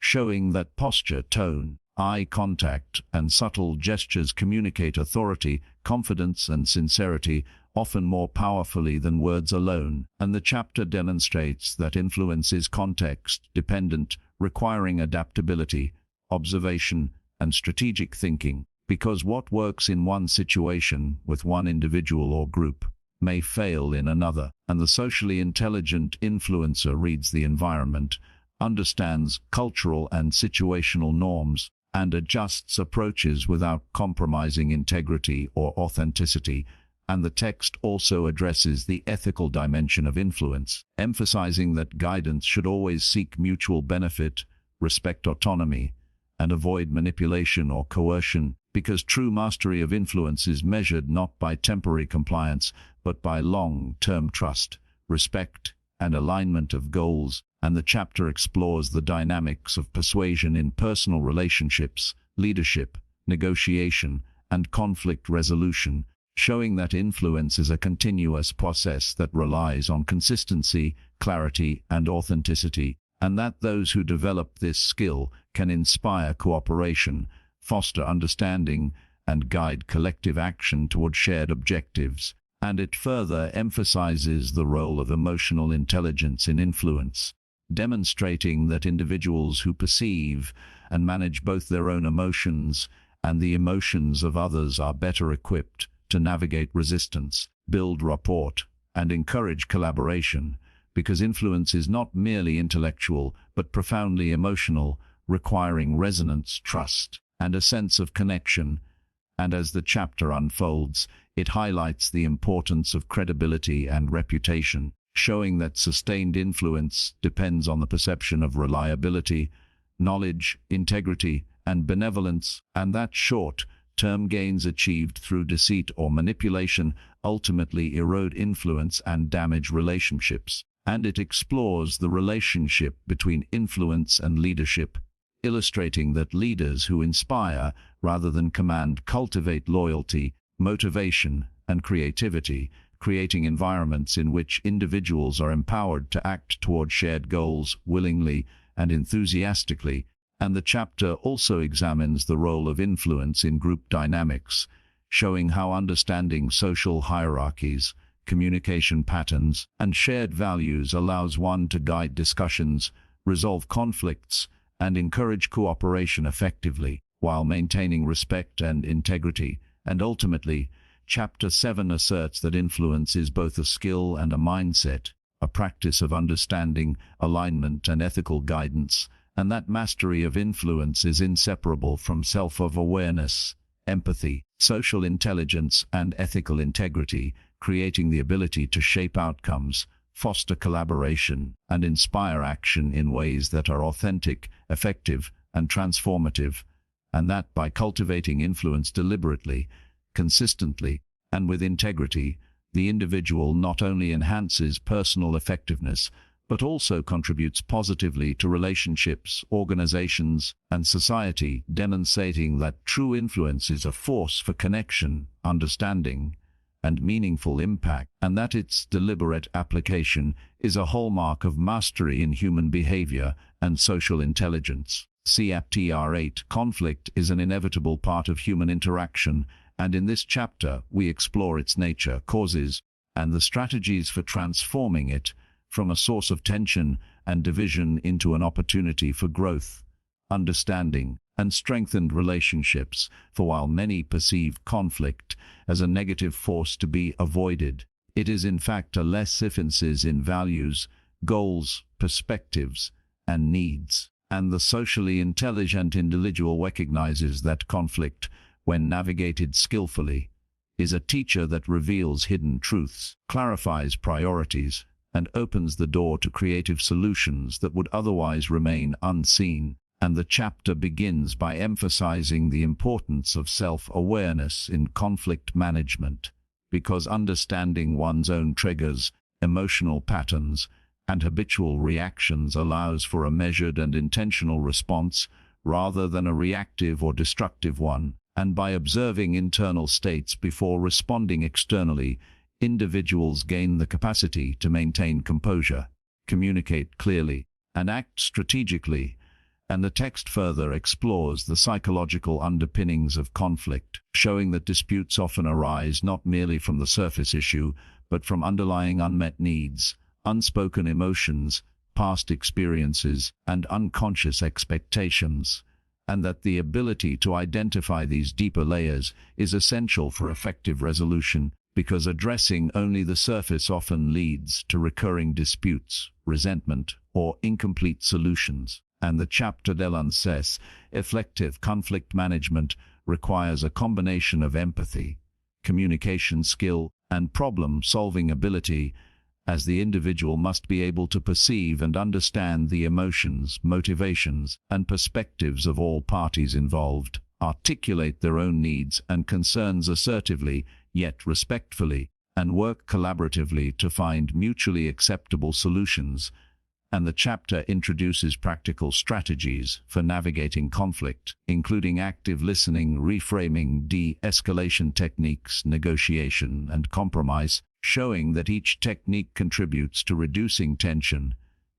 showing that posture, tone, eye contact, and subtle gestures communicate authority, confidence, and sincerity, often more powerfully than words alone. And the chapter demonstrates that influence is context-dependent, requiring adaptability, observation, and strategic thinking, because what works in one situation with one individual or group may fail in another. And the socially intelligent influencer reads the environment, understands cultural and situational norms, and adjusts approaches without compromising integrity or authenticity. And the text also addresses the ethical dimension of influence, emphasizing that guidance should always seek mutual benefit, respect autonomy, and avoid manipulation or coercion. because true mastery of influence is measured not by temporary compliance, but by long-term trust, respect, and alignment of goals. And the chapter explores the dynamics of persuasion in personal relationships, leadership, negotiation, and conflict resolution, showing that influence is a continuous process that relies on consistency, clarity, and authenticity, and that those who develop this skill can inspire cooperation, foster understanding, and guide collective action toward shared objectives. And it further emphasizes the role of emotional intelligence in influence, demonstrating that individuals who perceive and manage both their own emotions and the emotions of others are better equipped to navigate resistance, build rapport, and encourage collaboration, because influence is not merely intellectual but profoundly emotional, requiring resonance, trust, and a sense of connection. And as the chapter unfolds, it highlights the importance of credibility and reputation, showing that sustained influence depends on the perception of reliability, knowledge, integrity, and benevolence, and that short-term gains achieved through deceit or manipulation ultimately erode influence and damage relationships. And it explores the relationship between influence and leadership, illustrating that leaders who inspire rather than command cultivate loyalty, motivation, and creativity, creating environments in which individuals are empowered to act toward shared goals willingly and enthusiastically. And the chapter also examines the role of influence in group dynamics, showing how understanding social hierarchies, communication patterns, and shared values allows one to guide discussions, resolve conflicts, and encourage cooperation effectively, while maintaining respect and integrity. And ultimately, Chapter 7 asserts that influence is both a skill and a mindset, a practice of understanding, alignment, and ethical guidance, and that mastery of influence is inseparable from self-awareness, empathy, social intelligence, and ethical integrity, creating the ability to shape outcomes, foster collaboration, and inspire action in ways that are authentic, effective, and transformative, and that by cultivating influence deliberately, consistently, and with integrity, the individual not only enhances personal effectiveness, but also contributes positively to relationships, organizations, and society, demonstrating that true influence is a force for connection, understanding, and meaningful impact, and that its deliberate application is a hallmark of mastery in human behavior and social intelligence. Chapter 8. Conflict is an inevitable part of human interaction, and in this chapter we explore its nature, causes, and the strategies for transforming it from a source of tension and division into an opportunity for growth, understanding, and strengthened relationships. For while many perceive conflict as a negative force to be avoided, it is in fact a differences in values, goals, perspectives, and needs. And the socially intelligent individual recognizes that conflict, when navigated skillfully, is a teacher that reveals hidden truths, clarifies priorities, and opens the door to creative solutions that would otherwise remain unseen. And the chapter begins by emphasizing the importance of self-awareness in conflict management, because understanding one's own triggers, emotional patterns, and habitual reactions allows for a measured and intentional response rather than a reactive or destructive one. And by observing internal states before responding externally, individuals gain the capacity to maintain composure, communicate clearly, and act strategically. And the text further explores the psychological underpinnings of conflict, showing that disputes often arise not merely from the surface issue, but from underlying unmet needs, unspoken emotions, past experiences, and unconscious expectations, and that the ability to identify these deeper layers is essential for effective resolution, because addressing only the surface often leads to recurring disputes, resentment, or incomplete solutions. And the chapter dénonce effective conflict management requires a combination of empathy, communication skill, and problem-solving ability, as the individual must be able to perceive and understand the emotions, motivations, and perspectives of all parties involved. articulate their own needs and concerns assertively yet respectfully, and work collaboratively to find mutually acceptable solutions. And the chapter introduces practical strategies for navigating conflict, including active listening, reframing, de-escalation techniques, negotiation, and compromise, showing that each technique contributes to reducing tension,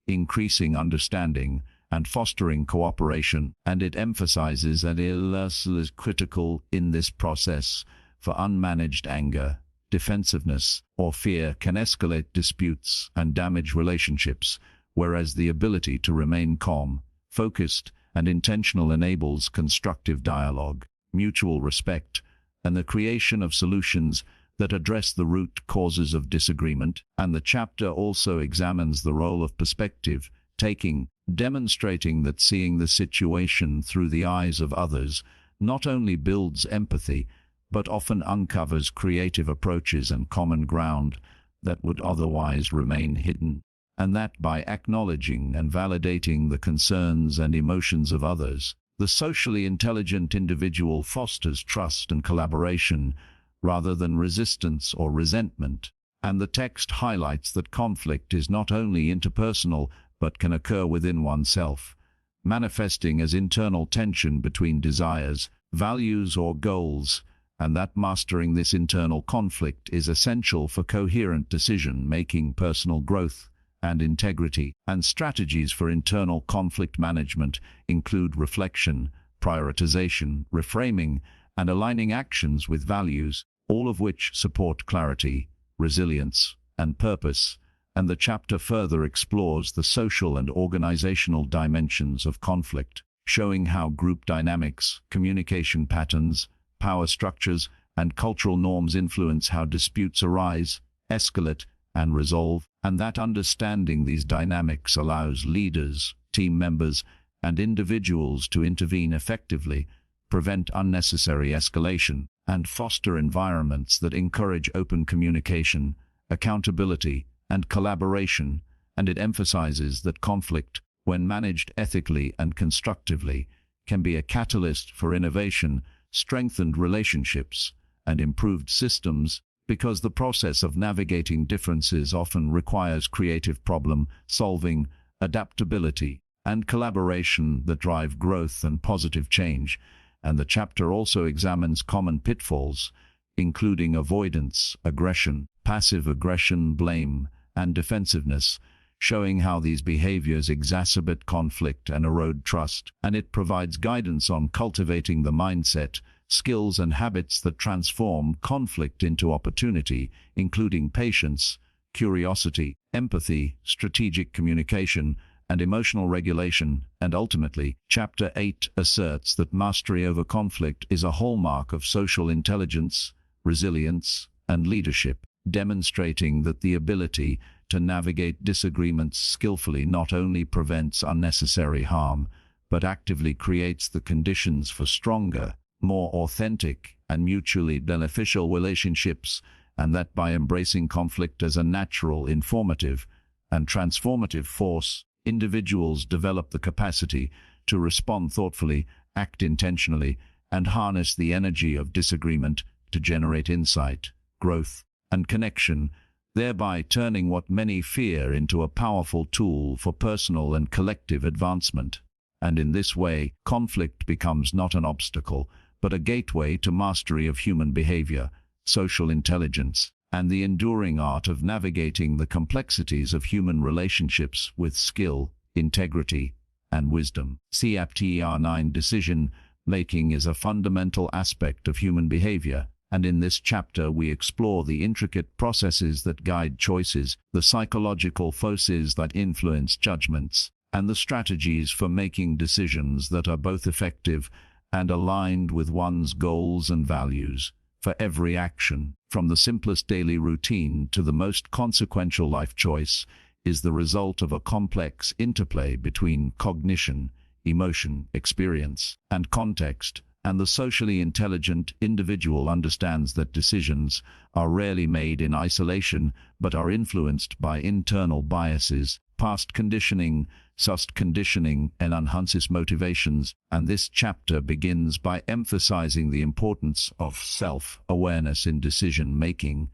increasing understanding, and fostering cooperation. And it emphasizes that illness is critical in this process, for unmanaged anger, defensiveness, or fear can escalate disputes and damage relationships, whereas the ability to remain calm, focused, and intentional enables constructive dialogue, mutual respect, and the creation of solutions that address the root causes of disagreement. And the chapter also examines the role of perspective taking, demonstrating that seeing the situation through the eyes of others not only builds empathy, but often uncovers creative approaches and common ground that would otherwise remain hidden. And that by acknowledging and validating the concerns and emotions of others, the socially intelligent individual fosters trust and collaboration rather than resistance or resentment. And the text highlights that conflict is not only interpersonal but can occur within oneself, manifesting as internal tension between desires, values, or goals, and that mastering this internal conflict is essential for coherent decision-making, personal growth, and integrity. And strategies for internal conflict management include reflection, prioritization, reframing, and aligning actions with values, all of which support clarity, resilience, and purpose. And the chapter further explores the social and organizational dimensions of conflict, showing how group dynamics, communication patterns, power structures, and cultural norms influence how disputes arise, escalate, and resolve, and that understanding these dynamics allows leaders, team members, and individuals to intervene effectively, prevent unnecessary escalation, and foster environments that encourage open communication, accountability, and collaboration. And it emphasizes that conflict, when managed ethically and constructively, can be a catalyst for innovation, strengthened relationships, and improved systems, because the process of navigating differences often requires creative problem-solving, adaptability, and collaboration that drive growth and positive change. And the chapter also examines common pitfalls, including avoidance, aggression, passive aggression, blame, and defensiveness, showing how these behaviors exacerbate conflict and erode trust. And it provides guidance on cultivating the mindset, skills, and habits that transform conflict into opportunity, including patience, curiosity, empathy, strategic communication, and emotional regulation. And ultimately, Chapter 8 asserts that mastery over conflict is a hallmark of social intelligence, resilience, and leadership, demonstrating that the ability to navigate disagreements skillfully not only prevents unnecessary harm, but actively creates the conditions for stronger, more authentic, and mutually beneficial relationships, and that by embracing conflict as a natural, informative, and transformative force, individuals develop the capacity to respond thoughtfully, act intentionally, and harness the energy of disagreement to generate insight, growth, and connection, thereby turning what many fear into a powerful tool for personal and collective advancement. And in this way, conflict becomes not an obstacle, but a gateway to mastery of human behavior, social intelligence, and the enduring art of navigating the complexities of human relationships with skill, integrity, and wisdom. Chapter 9 Decision-making is a fundamental aspect of human behavior, and in this chapter we explore the intricate processes that guide choices, the psychological forces that influence judgments, and the strategies for making decisions that are both effective and aligned with one's goals and values. For every action, from the simplest daily routine to the most consequential life choice, is the result of a complex interplay between cognition, emotion, experience, and context. And the socially intelligent individual understands that decisions are rarely made in isolation, but are influenced by internal biases, past conditioning, sust conditioning and enhances motivations, and this chapter begins by emphasizing the importance of self-awareness in decision-making,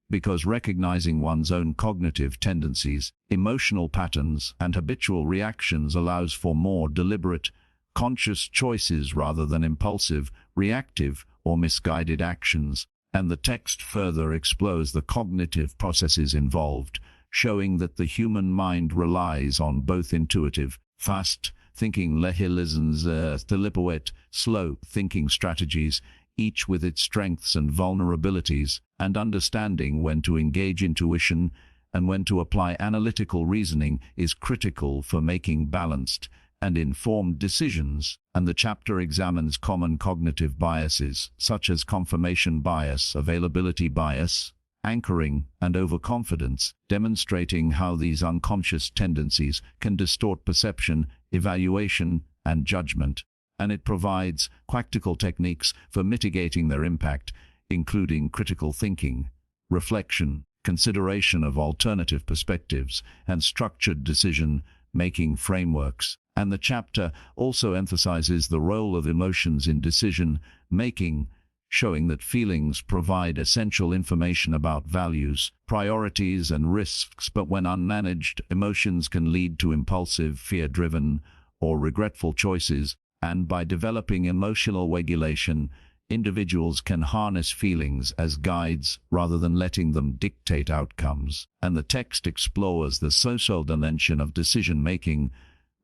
because recognizing one's own cognitive tendencies, emotional patterns, and habitual reactions allows for more deliberate, conscious choices rather than impulsive, reactive, or misguided actions. And the text further explores the cognitive processes involved, showing that the human mind relies on both intuitive, fast-thinking deliberate, slow-thinking strategies, each with its strengths and vulnerabilities, and understanding when to engage intuition and when to apply analytical reasoning is critical for making balanced and informed decisions. And the chapter examines common cognitive biases, such as confirmation bias, availability bias, anchoring, and overconfidence, demonstrating how these unconscious tendencies can distort perception, evaluation, and judgment. And it provides practical techniques for mitigating their impact, including critical thinking, reflection, consideration of alternative perspectives, and structured decision-making frameworks. And the chapter also emphasizes the role of emotions in decision-making, showing that feelings provide essential information about values, priorities, and risks, but when unmanaged, emotions can lead to impulsive, fear-driven, or regretful choices. And by developing emotional regulation, individuals can harness feelings as guides rather than letting them dictate outcomes. And the text explores the social dimension of decision-making,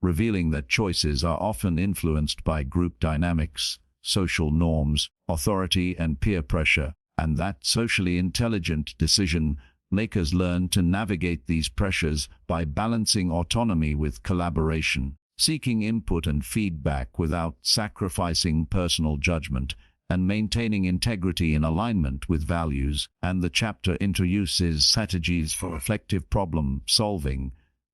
revealing that choices are often influenced by group dynamics, social norms, authority, and peer pressure, and that socially intelligent decision-makers learn to navigate these pressures by balancing autonomy with collaboration, seeking input and feedback without sacrificing personal judgment, and maintaining integrity in alignment with values. And the chapter introduces strategies for effective problem-solving,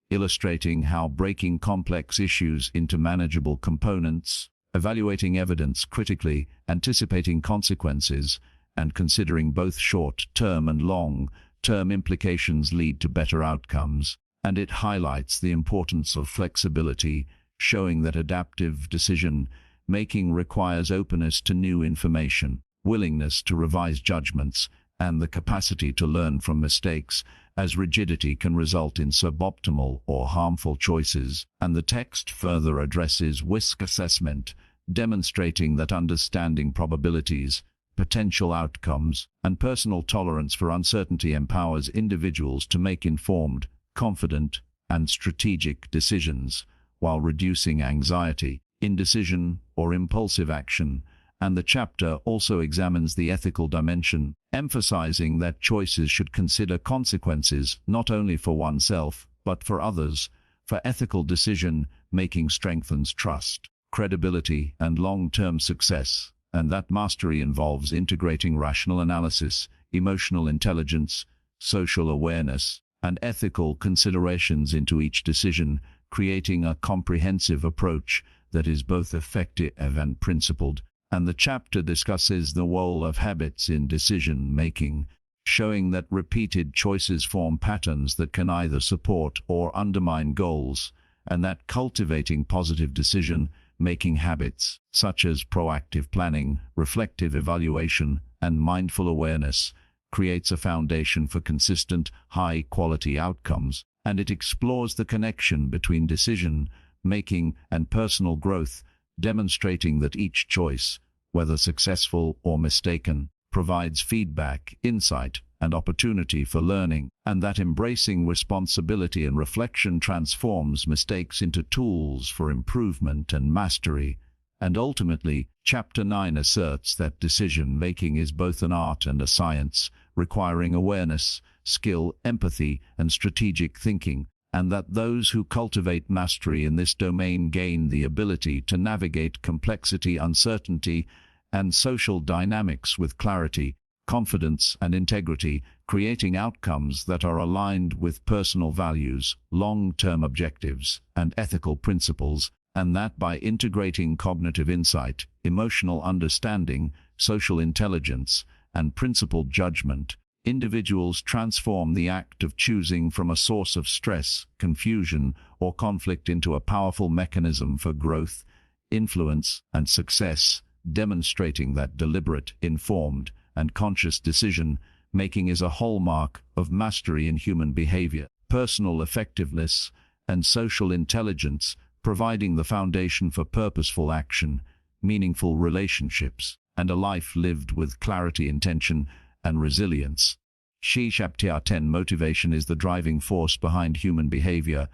illustrating how breaking complex issues into manageable components, evaluating evidence critically, anticipating consequences, and considering both short-term and long-term implications lead to better outcomes. And it highlights the importance of flexibility, showing that adaptive decision-making requires openness to new information, willingness to revise judgments, and the capacity to learn from mistakes, as rigidity can result in suboptimal or harmful choices. And the text further addresses risk assessment, demonstrating that understanding probabilities, potential outcomes, and personal tolerance for uncertainty empowers individuals to make informed, confident, and strategic decisions, while reducing anxiety, indecision, or impulsive action. And the chapter also examines the ethical dimension, emphasizing that choices should consider consequences not only for oneself, but for others. For ethical decision-making strengthens trust, credibility, and long-term success, and that mastery involves integrating rational analysis, emotional intelligence, social awareness, and ethical considerations into each decision, creating a comprehensive approach that is both effective and principled. And the chapter discusses the role of habits in decision-making, showing that repeated choices form patterns that can either support or undermine goals, and that cultivating positive decision-making habits, such as proactive planning, reflective evaluation, and mindful awareness, creates a foundation for consistent, high-quality outcomes. And it explores the connection between decision-making and personal growth, demonstrating that each choice, whether successful or mistaken, provides feedback, insight, and opportunity for learning, and that embracing responsibility and reflection transforms mistakes into tools for improvement and mastery. And ultimately, Chapter 9 asserts that decision-making is both an art and a science, requiring awareness, skill, empathy, and strategic thinking, and that those who cultivate mastery in this domain gain the ability to navigate complexity, uncertainty, and social dynamics with clarity, confidence, and integrity, creating outcomes that are aligned with personal values, long-term objectives, and ethical principles. And that by integrating cognitive insight, emotional understanding, social intelligence, and principled judgment, individuals transform the act of choosing from a source of stress, confusion, or conflict into a powerful mechanism for growth, influence, and success, demonstrating that deliberate, informed, and conscious decision-making is a hallmark of mastery in human behavior, personal effectiveness, and social intelligence, providing the foundation for purposeful action, meaningful relationships, and a life lived with clarity, intention, and resilience. Chapter 10. Motivation is the driving force behind human behavior,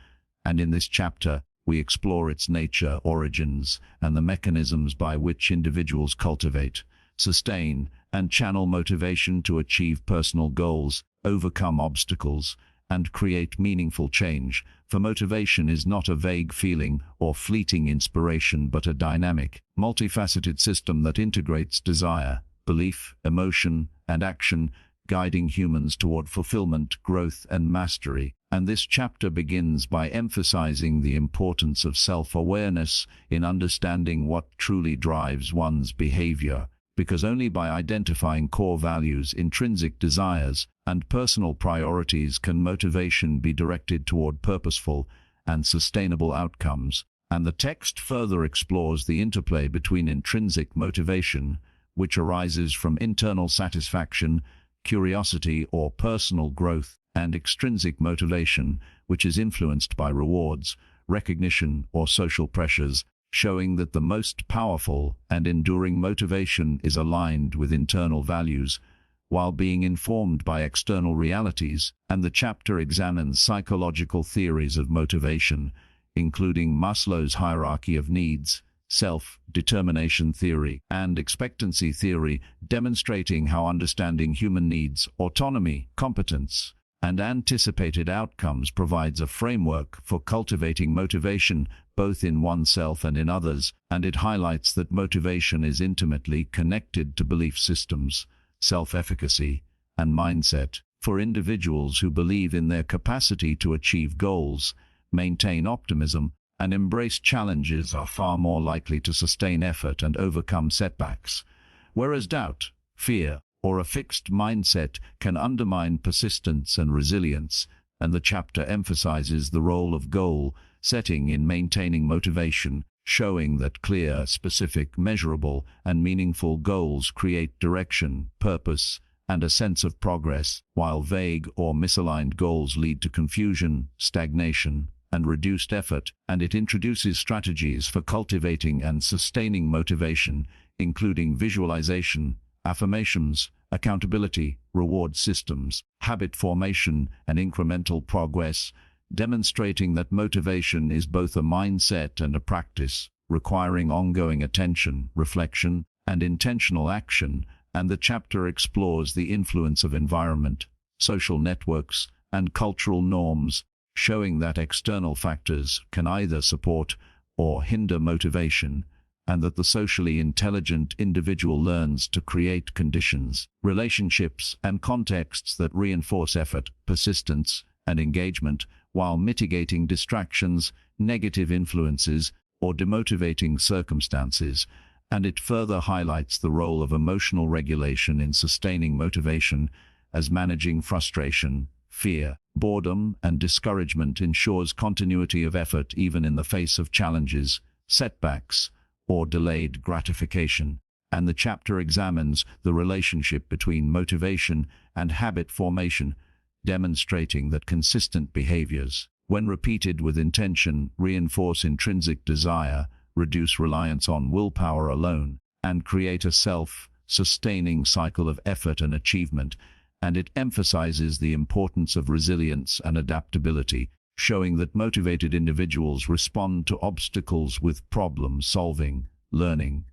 and in this chapter, we explore its nature, origins, and the mechanisms by which individuals cultivate, sustain, and channel motivation to achieve personal goals, overcome obstacles, and create meaningful change. For motivation is not a vague feeling or fleeting inspiration, but a dynamic, multifaceted system that integrates desire, belief, emotion, and action, guiding humans toward fulfillment, growth, and mastery. And this chapter begins by emphasizing the importance of self-awareness in understanding what truly drives one's behavior, because only by identifying core values, intrinsic desires, and personal priorities can motivation be directed toward purposeful and sustainable outcomes. And the text further explores the interplay between intrinsic motivation, which arises from internal satisfaction, curiosity, or personal growth, and extrinsic motivation, which is influenced by rewards, recognition, or social pressures, showing that the most powerful and enduring motivation is aligned with internal values, while being informed by external realities. And the chapter examines psychological theories of motivation, including Maslow's hierarchy of needs, self-determination theory, and expectancy theory, demonstrating how understanding human needs, autonomy, competence, and anticipated outcomes provides a framework for cultivating motivation both in oneself and in others. And it highlights that motivation is intimately connected to belief systems, self-efficacy, and mindset. For individuals who believe in their capacity to achieve goals, maintain optimism, and embrace challenges are far more likely to sustain effort and overcome setbacks, whereas doubt, fear, or a fixed mindset can undermine persistence and resilience. And the chapter emphasizes the role of goal setting in maintaining motivation, showing that clear, specific, measurable, and meaningful goals create direction, purpose, and a sense of progress, while vague or misaligned goals lead to confusion, stagnation, and reduced effort. And it introduces strategies for cultivating and sustaining motivation, including visualization, affirmations, accountability, reward systems, habit formation, and incremental progress, demonstrating that motivation is both a mindset and a practice, requiring ongoing attention, reflection, and intentional action. And the chapter explores the influence of environment, social networks, and cultural norms, showing that external factors can either support or hinder motivation, and that the socially intelligent individual learns to create conditions, relationships, and contexts that reinforce effort, persistence, and engagement, while mitigating distractions, negative influences, or demotivating circumstances. And it further highlights the role of emotional regulation in sustaining motivation, as managing frustration, fear, boredom, and discouragement ensures continuity of effort even in the face of challenges, setbacks, or delayed gratification. And the chapter examines the relationship between motivation and habit formation, demonstrating that consistent behaviors, when repeated with intention, reinforce intrinsic desire, reduce reliance on willpower alone, and create a self-sustaining cycle of effort and achievement. And it emphasizes the importance of resilience and adaptability, showing that motivated individuals respond to obstacles with problem-solving, learning,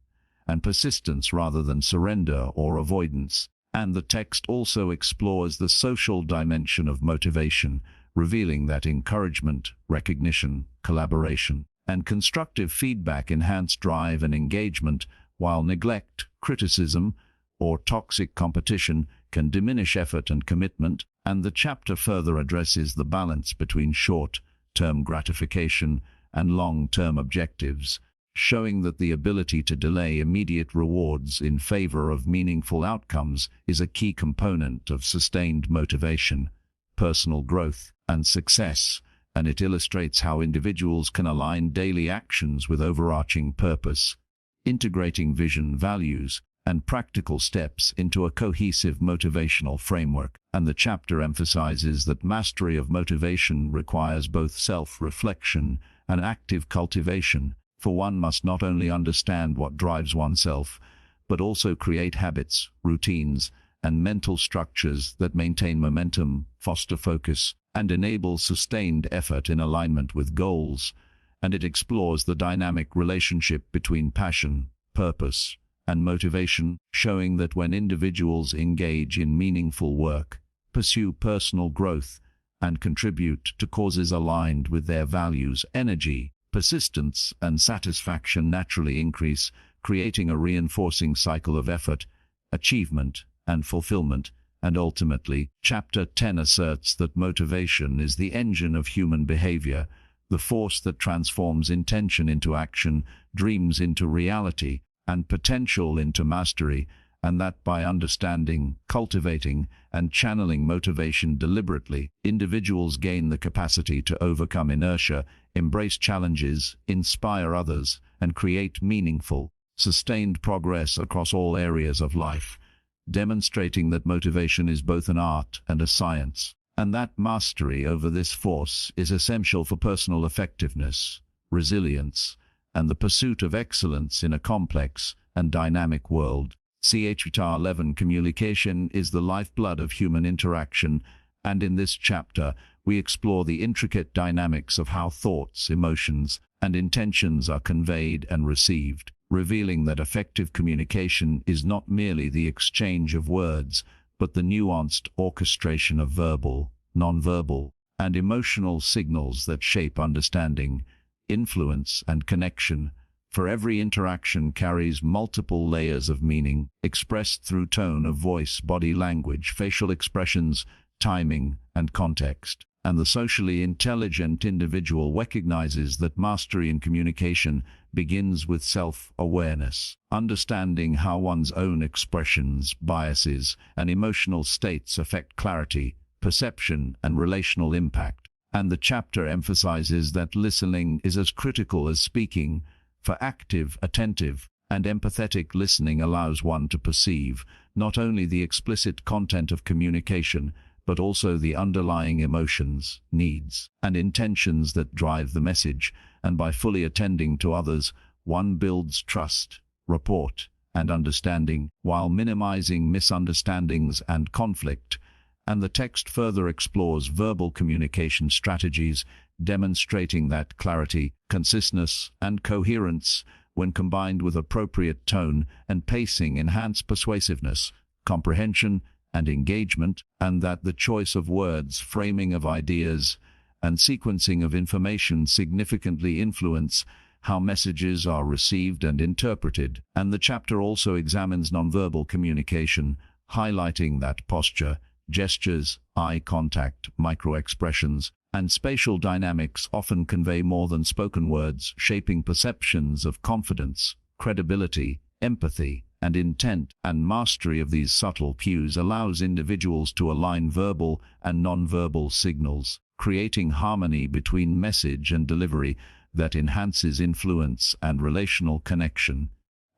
and persistence rather than surrender or avoidance. And the text also explores the social dimension of motivation, revealing that encouragement, recognition, collaboration, and constructive feedback enhance drive and engagement, while neglect, criticism, or toxic competition can diminish effort and commitment. And the chapter further addresses the balance between short-term gratification and long-term objectives, showing that the ability to delay immediate rewards in favor of meaningful outcomes is a key component of sustained motivation, personal growth, and success, and it illustrates how individuals can align daily actions with overarching purpose, integrating vision, values, and practical steps into a cohesive motivational framework. And the chapter emphasizes that mastery of motivation requires both self-reflection and active cultivation, for one must not only understand what drives oneself, but also create habits, routines, and mental structures that maintain momentum, foster focus, and enable sustained effort in alignment with goals. And it explores the dynamic relationship between passion, purpose, and motivation, showing that when individuals engage in meaningful work, pursue personal growth, and contribute to causes aligned with their values, energy, persistence, and satisfaction naturally increase, creating a reinforcing cycle of effort, achievement, and fulfillment. And ultimately, Chapter 10 asserts that motivation is the engine of human behavior, the force that transforms intention into action, dreams into reality, and potential into mastery, and that by understanding, cultivating, and channeling motivation deliberately, individuals gain the capacity to overcome inertia, embrace challenges, inspire others, and create meaningful, sustained progress across all areas of life, demonstrating that motivation is both an art and a science, and that mastery over this force is essential for personal effectiveness, resilience, and the pursuit of excellence in a complex and dynamic world. Chapter 11 Communication is the lifeblood of human interaction, and in this chapter we explore the intricate dynamics of how thoughts, emotions, and intentions are conveyed and received, revealing that effective communication is not merely the exchange of words, but the nuanced orchestration of verbal, nonverbal, and emotional signals that shape understanding, influence, and connection. For every interaction carries multiple layers of meaning, expressed through tone of voice, body language, facial expressions, timing, and context. And the socially intelligent individual recognizes that mastery in communication begins with self-awareness, understanding how one's own expressions, biases, and emotional states affect clarity, perception, and relational impact. And the chapter emphasizes that listening is as critical as speaking, for active, attentive, and empathetic listening allows one to perceive not only the explicit content of communication, but also the underlying emotions, needs, and intentions that drive the message, and by fully attending to others, one builds trust, rapport, and understanding, while minimizing misunderstandings and conflict. And the text further explores verbal communication strategies, demonstrating that clarity, conciseness, and coherence, when combined with appropriate tone and pacing, enhance persuasiveness, comprehension, and engagement, and that the choice of words, framing of ideas, and sequencing of information significantly influence how messages are received and interpreted. And the chapter also examines nonverbal communication, highlighting that posture, gestures, eye contact, microexpressions, and spatial dynamics often convey more than spoken words, shaping perceptions of confidence, credibility, empathy, and intent. And mastery of these subtle cues allows individuals to align verbal and nonverbal signals, creating harmony between message and delivery that enhances influence and relational connection.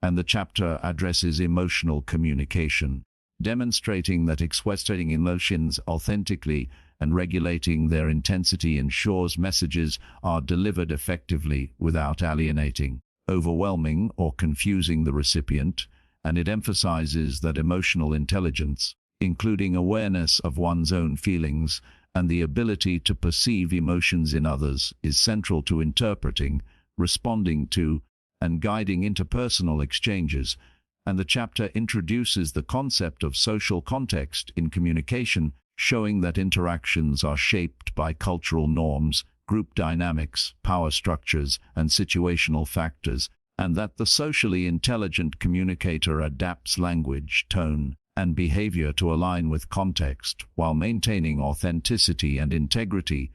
And the chapter addresses emotional communication, demonstrating that expressing emotions authentically and regulating their intensity ensures messages are delivered effectively without alienating, overwhelming, or confusing the recipient. And it emphasizes that emotional intelligence, including awareness of one's own feelings and the ability to perceive emotions in others, is central to interpreting, responding to, and guiding interpersonal exchanges. And the chapter introduces the concept of social context in communication, showing that interactions are shaped by cultural norms, group dynamics, power structures, and situational factors, and that the socially intelligent communicator adapts language, tone, and behavior to align with context while maintaining authenticity and integrity.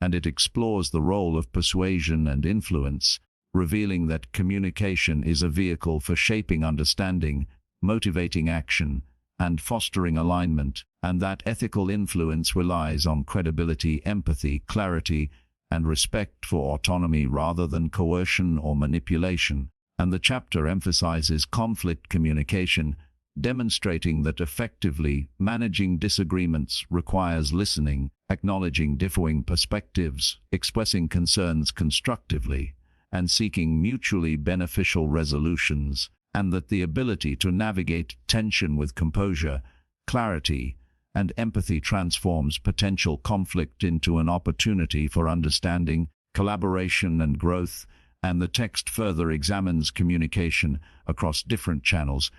And it explores the role of persuasion and influence, revealing that communication is a vehicle for shaping understanding, motivating action, and fostering alignment, and that ethical influence relies on credibility, empathy, clarity, and respect for autonomy rather than coercion or manipulation. And the chapter emphasizes conflict communication, demonstrating that effectively managing disagreements requires listening, acknowledging differing perspectives, expressing concerns constructively, and seeking mutually beneficial resolutions, and that the ability to navigate tension with composure, clarity, and empathy transforms potential conflict into an opportunity for understanding, collaboration, and growth. And the text further examines communication across different channels,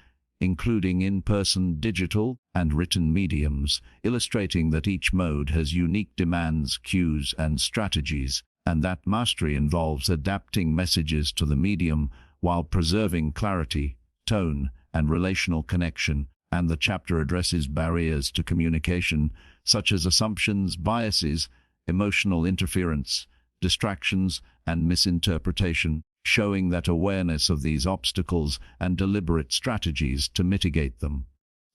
including in-person, digital, and written mediums, illustrating that each mode has unique demands, cues, and strategies, and that mastery involves adapting messages to the medium while preserving clarity, tone, and relational connection. And the chapter addresses barriers to communication, such as assumptions, biases, emotional interference, distractions, and misinterpretation, showing that awareness of these obstacles and deliberate strategies to mitigate them,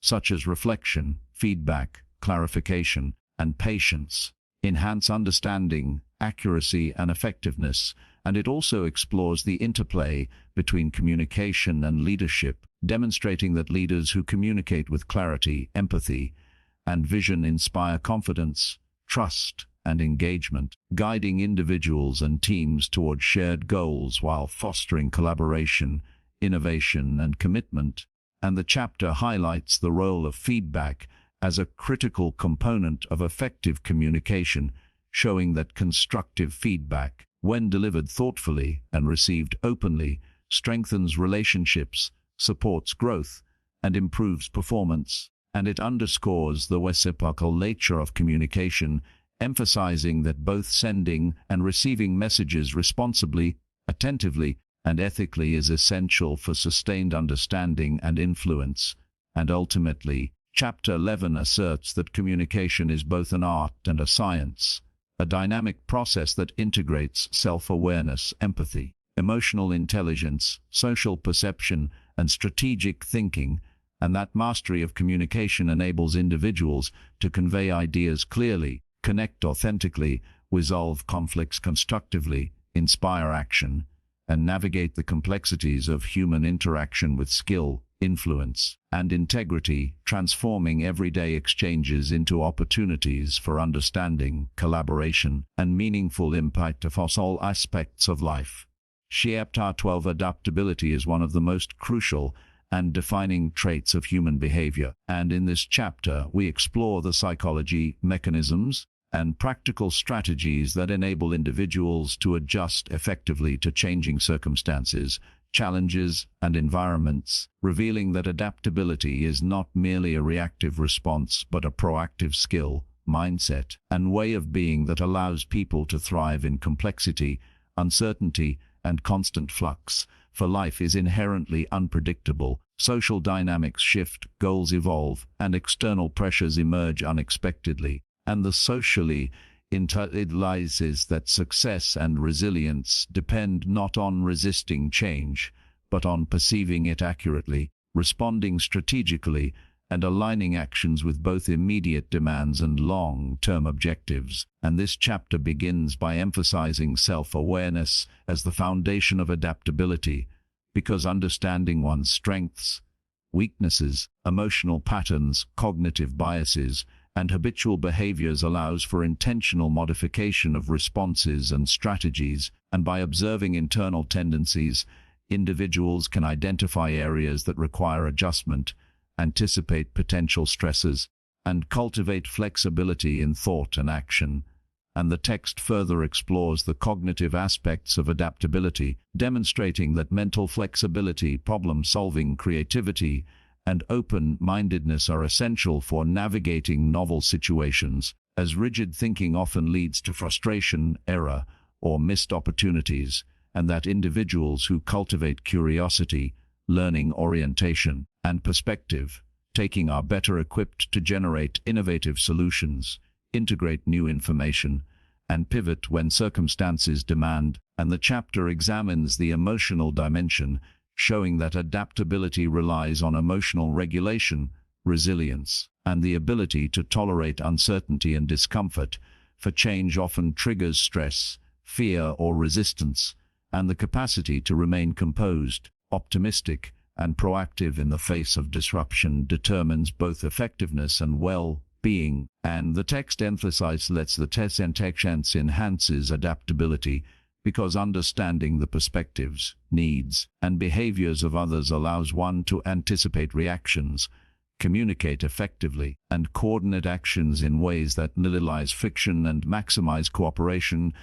such as reflection, feedback, clarification, and patience, enhance understanding, accuracy, and effectiveness. And it also explores the interplay between communication and leadership, demonstrating that leaders who communicate with clarity, empathy, and vision inspire confidence, trust, and engagement, guiding individuals and teams toward shared goals while fostering collaboration, innovation, and commitment. And the chapter highlights the role of feedback as a critical component of effective communication, showing that constructive feedback, when delivered thoughtfully and received openly, strengthens relationships, supports growth, and improves performance. And it underscores the reciprocal nature of communication, emphasizing that both sending and receiving messages responsibly, attentively, and ethically is essential for sustained understanding and influence. And ultimately, Chapter 11 asserts that communication is both an art and a science, a dynamic process that integrates self-awareness, empathy, emotional intelligence, social perception, and strategic thinking, and that mastery of communication enables individuals to convey ideas clearly, connect authentically, resolve conflicts constructively, inspire action, and navigate the complexities of human interaction with skill, influence, and integrity, transforming everyday exchanges into opportunities for understanding, collaboration, and meaningful impact across all aspects of life. Chapter 12 Adaptability is one of the most crucial and defining traits of human behavior, and in this chapter we explore the psychology, mechanisms, and practical strategies that enable individuals to adjust effectively to changing circumstances, challenges, and environments, revealing that adaptability is not merely a reactive response but a proactive skill, mindset, and way of being that allows people to thrive in complexity, uncertainty, and constant flux. For life is inherently unpredictable, social dynamics shift, goals evolve, and external pressures emerge unexpectedly. And the socially internalizes that success and resilience depend not on resisting change, but on perceiving it accurately, responding strategically, and aligning actions with both immediate demands and long-term objectives. And this chapter begins by emphasizing self-awareness as the foundation of adaptability, because understanding one's strengths, weaknesses, emotional patterns, cognitive biases, and habitual behaviors allows for intentional modification of responses and strategies. And by observing internal tendencies, individuals can identify areas that require adjustment, anticipate potential stresses, and cultivate flexibility in thought and action. And the text further explores the cognitive aspects of adaptability, demonstrating that mental flexibility, problem-solving, creativity, and open-mindedness are essential for navigating novel situations, as rigid thinking often leads to frustration, error, or missed opportunities, and that individuals who cultivate curiosity, learning orientation, and perspective taking are better equipped to generate innovative solutions, integrate new information, and pivot when circumstances demand. and the chapter examines the emotional dimension, showing that adaptability relies on emotional regulation, resilience, and the ability to tolerate uncertainty and discomfort, for change often triggers stress, fear, or resistance, and the capacity to remain composed, optimistic, and proactive in the face of disruption determines both effectiveness and well-being. And the text emphasizes that the test enhances adaptability, because understanding the perspectives, needs, and behaviors of others allows one to anticipate reactions, communicate effectively, and coordinate actions in ways that minimize friction and maximize cooperation,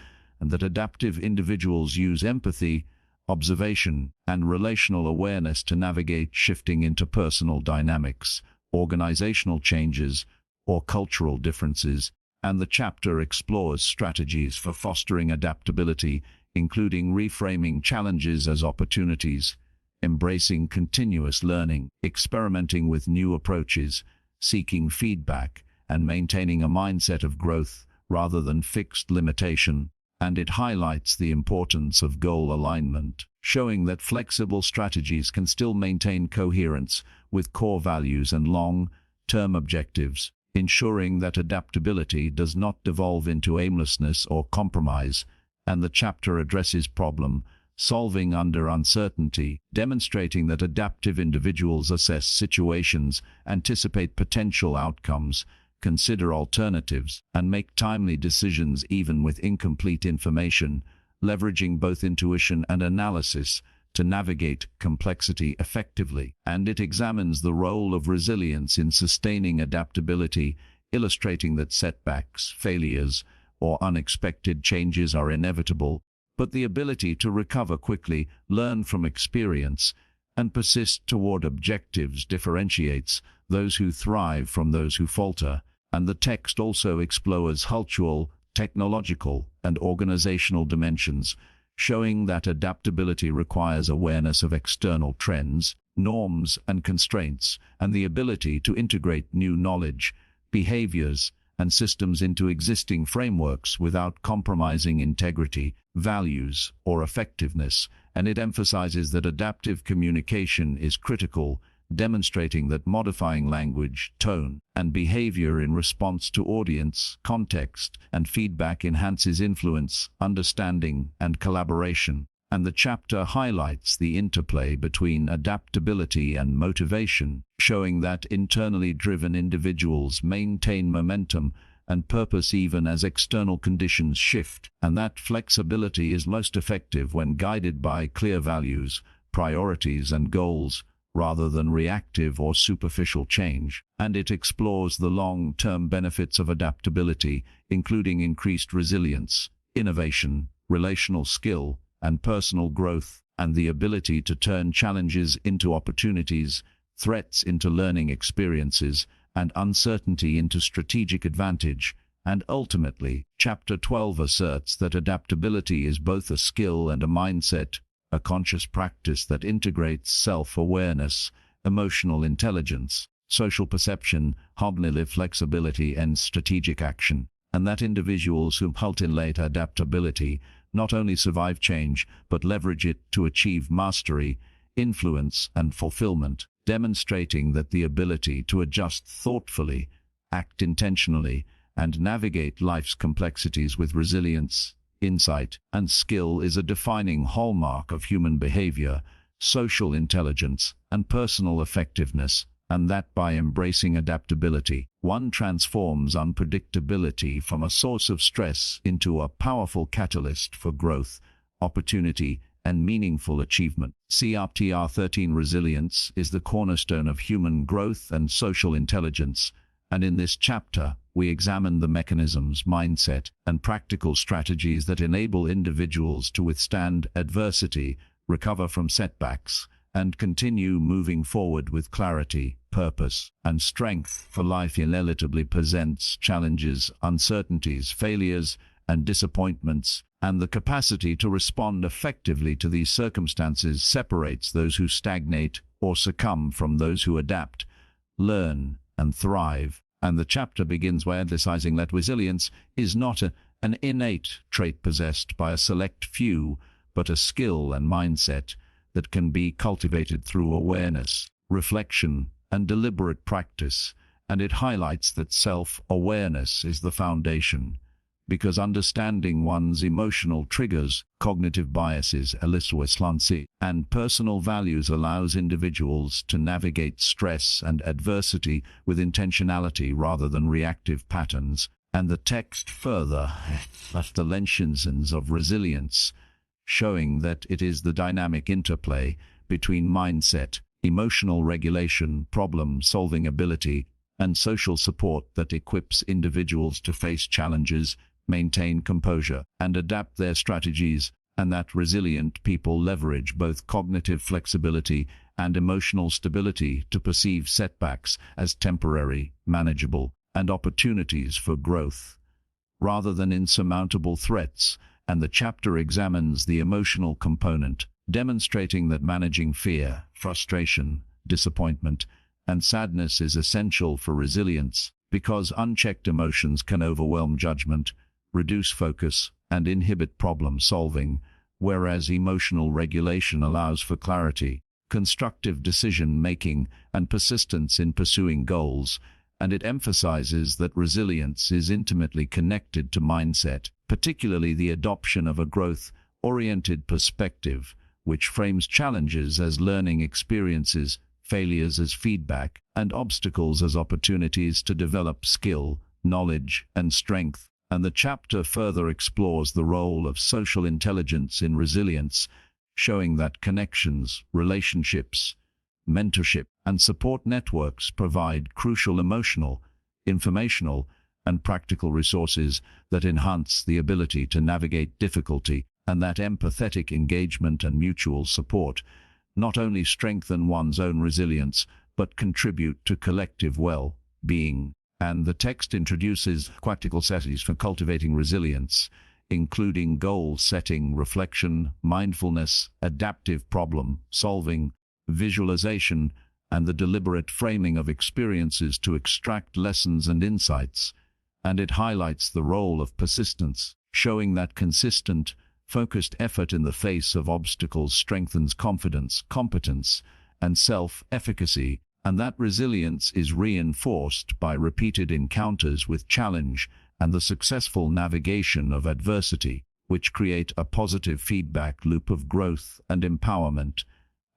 and that adaptive individuals use empathy, observation, and relational awareness to navigate shifting interpersonal dynamics, organizational changes, or cultural differences. And the chapter explores strategies for fostering adaptability, including reframing challenges as opportunities, embracing continuous learning, experimenting with new approaches, seeking feedback, and maintaining a mindset of growth rather than fixed limitation. And it highlights the importance of goal alignment, showing that flexible strategies can still maintain coherence with core values and long-term objectives, ensuring that adaptability does not devolve into aimlessness or compromise. And the chapter addresses problem-solving under uncertainty, demonstrating that adaptive individuals assess situations, anticipate potential outcomes, consider alternatives, and make timely decisions even with incomplete information, leveraging both intuition and analysis to navigate complexity effectively. And it examines the role of resilience in sustaining adaptability, illustrating that setbacks, failures, or unexpected changes are inevitable, but the ability to recover quickly, learn from experience, and persist toward objectives differentiates those who thrive from those who falter. And the text also explores cultural, technological, and organizational dimensions, showing that adaptability requires awareness of external trends, norms, and constraints, and the ability to integrate new knowledge, behaviors, and systems into existing frameworks without compromising integrity, values, or effectiveness. And it emphasizes that adaptive communication is critical, demonstrating that modifying language, tone, and behavior in response to audience, context, and feedback enhances influence, understanding, and collaboration. And the chapter highlights the interplay between adaptability and motivation, showing that internally driven individuals maintain momentum and purpose even as external conditions shift, and that flexibility is most effective when guided by clear values, priorities, and goals, rather than reactive or superficial change. And it explores the long-term benefits of adaptability, including increased resilience, innovation, relational skill, and personal growth, and the ability to turn challenges into opportunities, threats into learning experiences, and uncertainty into strategic advantage. And ultimately, Chapter 12 asserts that adaptability is both a skill and a mindset, a conscious practice that integrates self-awareness, emotional intelligence, social perception, cognitive flexibility, and strategic action, and that individuals who cultivate adaptability not only survive change, but leverage it to achieve mastery, influence, and fulfillment, demonstrating that the ability to adjust thoughtfully, act intentionally, and navigate life's complexities with resilience, insight, and skill is a defining hallmark of human behavior, social intelligence, and personal effectiveness, and that by embracing adaptability, one transforms unpredictability from a source of stress into a powerful catalyst for growth, opportunity, and meaningful achievement. CRTR 13 Resilience is the cornerstone of human growth and social intelligence, and in this chapter, we examine the mechanisms, mindset, and practical strategies that enable individuals to withstand adversity, recover from setbacks, and continue moving forward with clarity, purpose, and strength. For life inevitably presents challenges, uncertainties, failures, and disappointments, and the capacity to respond effectively to these circumstances separates those who stagnate or succumb from those who adapt, learn, and thrive. And the chapter begins by emphasizing that resilience is not an innate trait possessed by a select few, but a skill and mindset that can be cultivated through awareness, reflection, and deliberate practice, and it highlights that self-awareness is the foundation, because understanding one's emotional triggers, cognitive biases, and personal values allows individuals to navigate stress and adversity with intentionality rather than reactive patterns. And the text further left the lessons of resilience, showing that it is the dynamic interplay between mindset, emotional regulation, problem-solving ability, and social support that equips individuals to face challenges, maintain composure, and adapt their strategies, and that resilient people leverage both cognitive flexibility and emotional stability to perceive setbacks as temporary, manageable, and opportunities for growth, rather than insurmountable threats. And the chapter examines the emotional component, demonstrating that managing fear, frustration, disappointment, and sadness is essential for resilience, because unchecked emotions can overwhelm judgment, reduce focus, and inhibit problem-solving, whereas emotional regulation allows for clarity, constructive decision-making, and persistence in pursuing goals, and it emphasizes that resilience is intimately connected to mindset, particularly the adoption of a growth-oriented perspective, which frames challenges as learning experiences, failures as feedback, and obstacles as opportunities to develop skill, knowledge, and strength. And the chapter further explores the role of social intelligence in resilience, showing that connections, relationships, mentorship, and support networks provide crucial emotional, informational, and practical resources that enhance the ability to navigate difficulty, and that empathetic engagement and mutual support not only strengthen one's own resilience, but contribute to collective well-being. And the text introduces practical strategies for cultivating resilience, including goal setting, reflection, mindfulness, adaptive problem solving, visualization, and the deliberate framing of experiences to extract lessons and insights. And it highlights the role of persistence, showing that consistent, focused effort in the face of obstacles strengthens confidence, competence, and self-efficacy, and that resilience is reinforced by repeated encounters with challenge and the successful navigation of adversity, which create a positive feedback loop of growth and empowerment.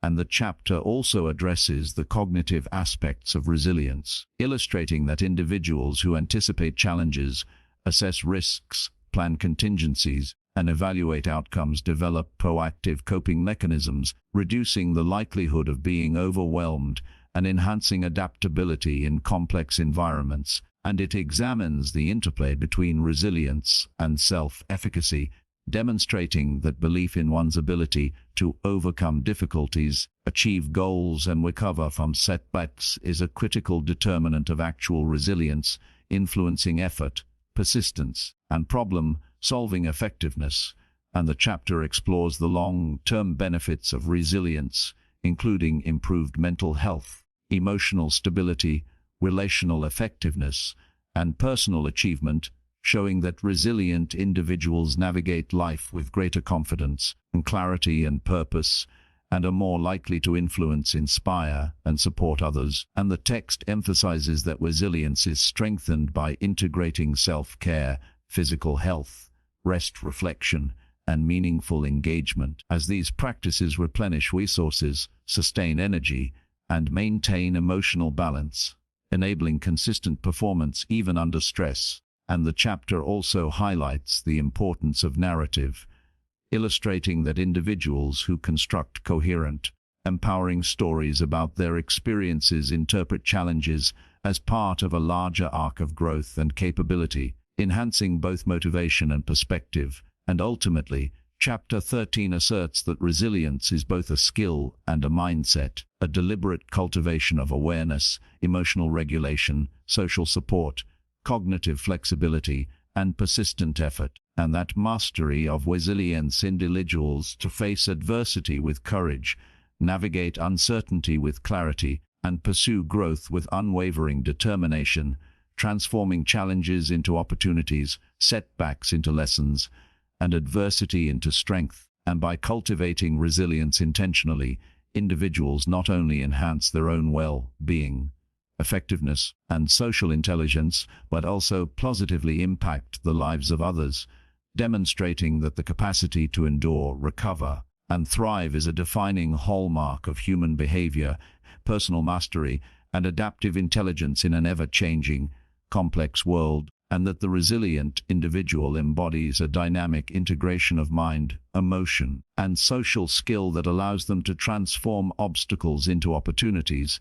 And the chapter also addresses the cognitive aspects of resilience, illustrating that individuals who anticipate challenges, assess risks, plan contingencies, and evaluate outcomes develop proactive coping mechanisms, reducing the likelihood of being overwhelmed and enhancing adaptability in complex environments. And it examines the interplay between resilience and self-efficacy, demonstrating that belief in one's ability to overcome difficulties, achieve goals, and recover from setbacks is a critical determinant of actual resilience, influencing effort, persistence, and problem-solving effectiveness. And the chapter explores the long-term benefits of resilience, including improved mental health, emotional stability, relational effectiveness, and personal achievement, showing that resilient individuals navigate life with greater confidence and clarity and purpose, and are more likely to influence, inspire, and support others. And the text emphasizes that resilience is strengthened by integrating self-care, physical health, rest, reflection, and meaningful engagement, as these practices replenish resources, sustain energy, and maintain emotional balance, enabling consistent performance even under stress. And the chapter also highlights the importance of narrative, illustrating that individuals who construct coherent, empowering stories about their experiences interpret challenges as part of a larger arc of growth and capability, enhancing both motivation and perspective. And ultimately, Chapter 13 asserts that resilience is both a skill and a mindset, a deliberate cultivation of awareness, emotional regulation, social support, cognitive flexibility, and persistent effort, and that mastery of resilience individuals to face adversity with courage, navigate uncertainty with clarity, and pursue growth with unwavering determination, transforming challenges into opportunities, setbacks into lessons, and adversity into strength. And by cultivating resilience intentionally, individuals not only enhance their own well-being, effectiveness, and social intelligence, but also positively impact the lives of others, demonstrating that the capacity to endure, recover, and thrive is a defining hallmark of human behavior, personal mastery, and adaptive intelligence in an ever-changing, complex world, and that the resilient individual embodies a dynamic integration of mind, emotion, and social skill that allows them to transform obstacles into opportunities,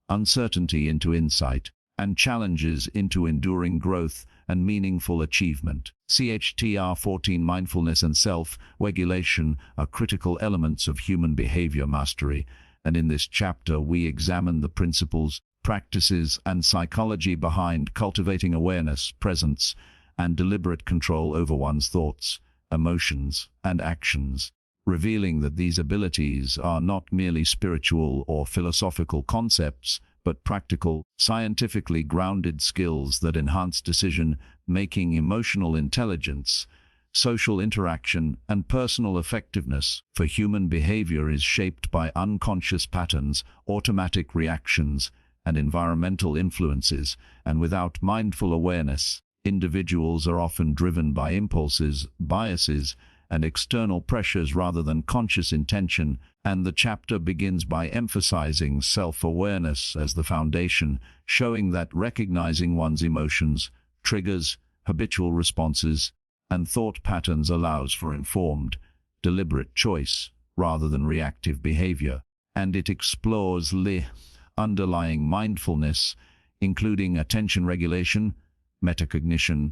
uncertainty into insight, and challenges into enduring growth and meaningful achievement. CHTR 14 Mindfulness and self-regulation are critical elements of human behavior mastery, and in this chapter we examine the principles, practices, and psychology behind cultivating awareness, presence, and deliberate control over one's thoughts, emotions, and actions, revealing that these abilities are not merely spiritual or philosophical concepts, but practical, scientifically grounded skills that enhance decision-making, emotional intelligence, social interaction, and personal effectiveness. For human behavior is shaped by unconscious patterns, automatic reactions, and environmental influences, and without mindful awareness, individuals are often driven by impulses, biases, and external pressures rather than conscious intention, and the chapter begins by emphasizing self-awareness as the foundation, showing that recognizing one's emotions, triggers, habitual responses, and thought patterns allows for informed, deliberate choice rather than reactive behavior. And it explores the underlying mindfulness, including attention regulation, metacognition,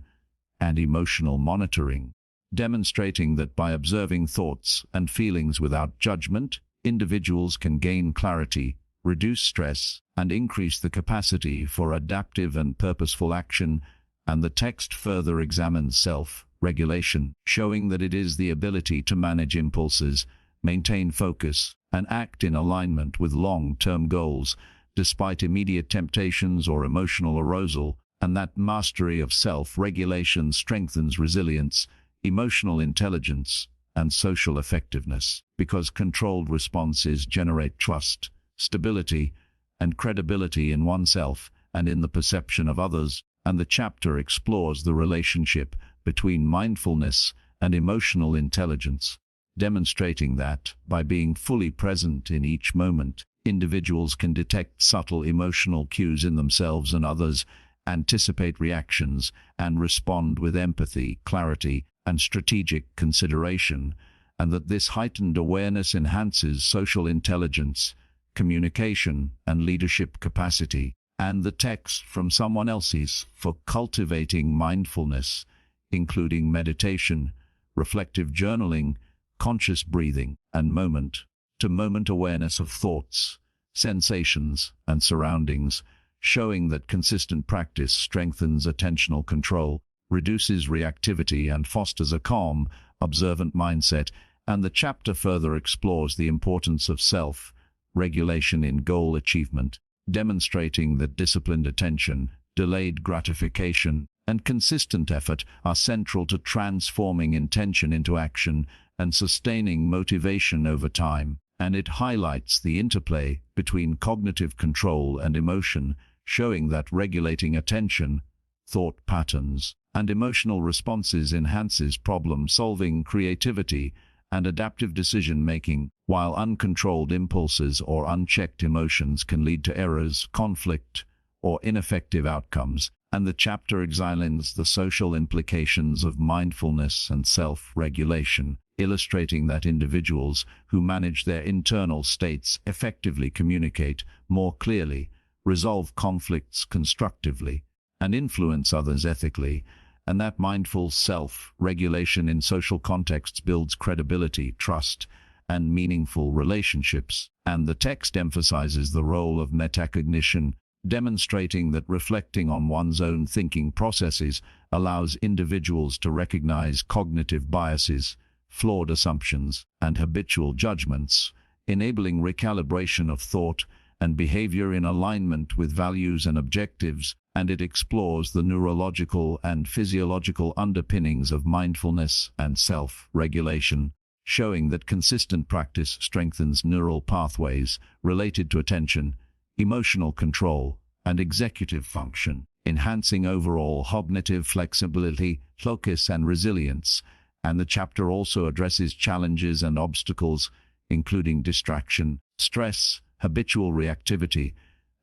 and emotional monitoring, demonstrating that by observing thoughts and feelings without judgment, individuals can gain clarity, reduce stress, and increase the capacity for adaptive and purposeful action. And the text further examines self-regulation, showing that it is the ability to manage impulses, maintain focus, and act in alignment with long-term goals, despite immediate temptations or emotional arousal, and that mastery of self-regulation strengthens resilience, emotional intelligence, and social effectiveness, because controlled responses generate trust, stability, and credibility in oneself and in the perception of others. And the chapter explores the relationship between mindfulness and emotional intelligence, demonstrating that, by being fully present in each moment, individuals can detect subtle emotional cues in themselves and others, anticipate reactions, and respond with empathy, clarity, and strategic consideration, and that this heightened awareness enhances social intelligence, communication, and leadership capacity. And the text from someone else's for cultivating mindfulness, including meditation, reflective journaling, conscious breathing, and moment-to-moment awareness of thoughts, sensations, and surroundings, showing that consistent practice strengthens attentional control, reduces reactivity, and fosters a calm, observant mindset. And the chapter further explores the importance of self-regulation in goal achievement, demonstrating that disciplined attention, delayed gratification, and consistent effort are central to transforming intention into action and sustaining motivation over time. And it highlights the interplay between cognitive control and emotion, showing that regulating attention, thought patterns, and emotional responses enhances problem-solving, creativity, and adaptive decision-making, while uncontrolled impulses or unchecked emotions can lead to errors, conflict, or ineffective outcomes. And the chapter examines the social implications of mindfulness and self-regulation, illustrating that individuals who manage their internal states effectively communicate more clearly, resolve conflicts constructively, and influence others ethically, and that mindful self-regulation in social contexts builds credibility, trust, and meaningful relationships. And the text emphasizes the role of metacognition, demonstrating that reflecting on one's own thinking processes allows individuals to recognize cognitive biases, flawed assumptions, and habitual judgments, enabling recalibration of thought and behavior in alignment with values and objectives. and it explores the neurological and physiological underpinnings of mindfulness and self-regulation, showing that consistent practice strengthens neural pathways related to attention, emotional control, and executive function, enhancing overall cognitive flexibility, focus, and resilience. And the chapter also addresses challenges and obstacles, including distraction, stress, habitual reactivity,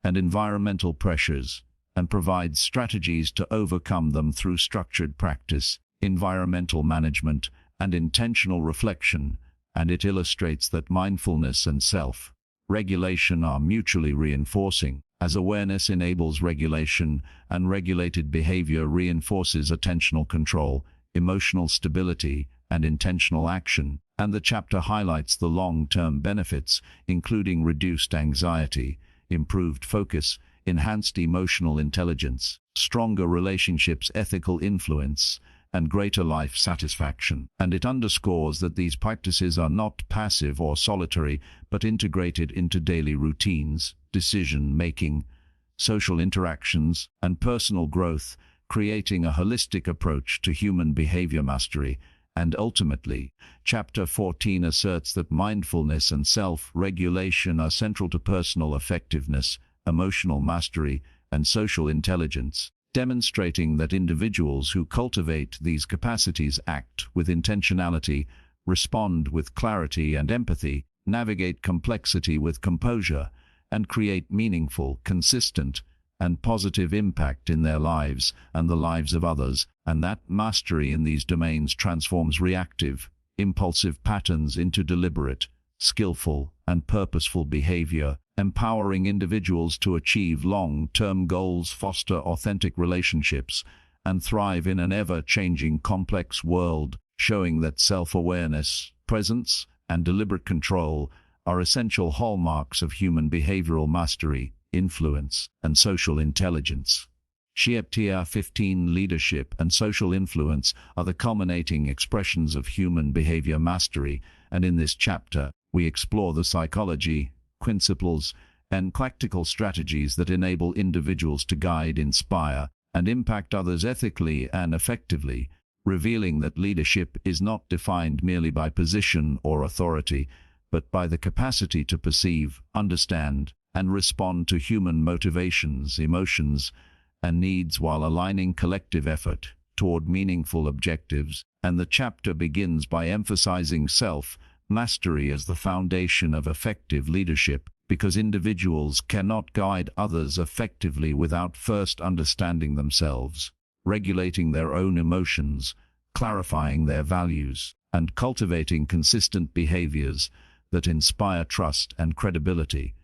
and environmental pressures, and provides strategies to overcome them through structured practice, environmental management, and intentional reflection. And it illustrates that mindfulness and self-regulation are mutually reinforcing, as awareness enables regulation, and regulated behavior reinforces attentional control, emotional stability, and intentional action. And the chapter highlights the long-term benefits, including reduced anxiety, improved focus, enhanced emotional intelligence, stronger relationships, ethical influence, and greater life satisfaction. And it underscores that these practices are not passive or solitary, but integrated into daily routines, decision-making, social interactions, and personal growth, creating a holistic approach to human behavior mastery. And ultimately, Chapter 14 asserts that mindfulness and self-regulation are central to personal effectiveness, emotional mastery, and social intelligence, demonstrating that individuals who cultivate these capacities act with intentionality, respond with clarity and empathy, navigate complexity with composure, and create meaningful, consistent, and positive impact in their lives and the lives of others, and that mastery in these domains transforms reactive, impulsive patterns into deliberate, skillful, and purposeful behavior, empowering individuals to achieve long-term goals, foster authentic relationships, and thrive in an ever-changing complex world, showing that self-awareness, presence, and deliberate control are essential hallmarks of human behavioral mastery, influence, and social intelligence. Chapter 15 Leadership and Social Influence are the culminating expressions of human behavior mastery, and in this chapter, we explore the psychology, principles, and practical strategies that enable individuals to guide, inspire, and impact others ethically and effectively, revealing that leadership is not defined merely by position or authority, but by the capacity to perceive, understand, and respond to human motivations, emotions, and needs while aligning collective effort toward meaningful objectives. And the chapter begins by emphasizing self-mastery as the foundation of effective leadership, because individuals cannot guide others effectively without first understanding themselves, regulating their own emotions, clarifying their values, and cultivating consistent behaviors that inspire trust and credibility.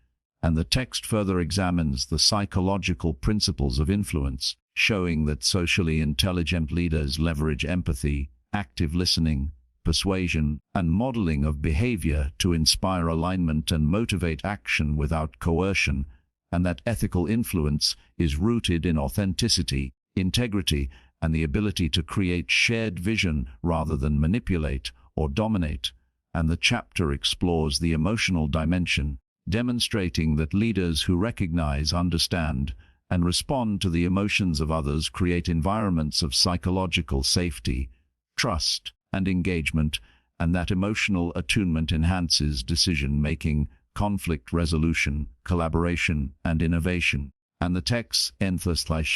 And the text further examines the psychological principles of influence, showing that socially intelligent leaders leverage empathy, active listening, persuasion, and modeling of behavior to inspire alignment and motivate action without coercion, and that ethical influence is rooted in authenticity, integrity, and the ability to create shared vision rather than manipulate or dominate. And the chapter explores the emotional dimension, demonstrating that leaders who recognize, understand, and respond to the emotions of others create environments of psychological safety, trust, and engagement, and that emotional attunement enhances decision-making, conflict resolution, collaboration, and innovation. And the text's emphasis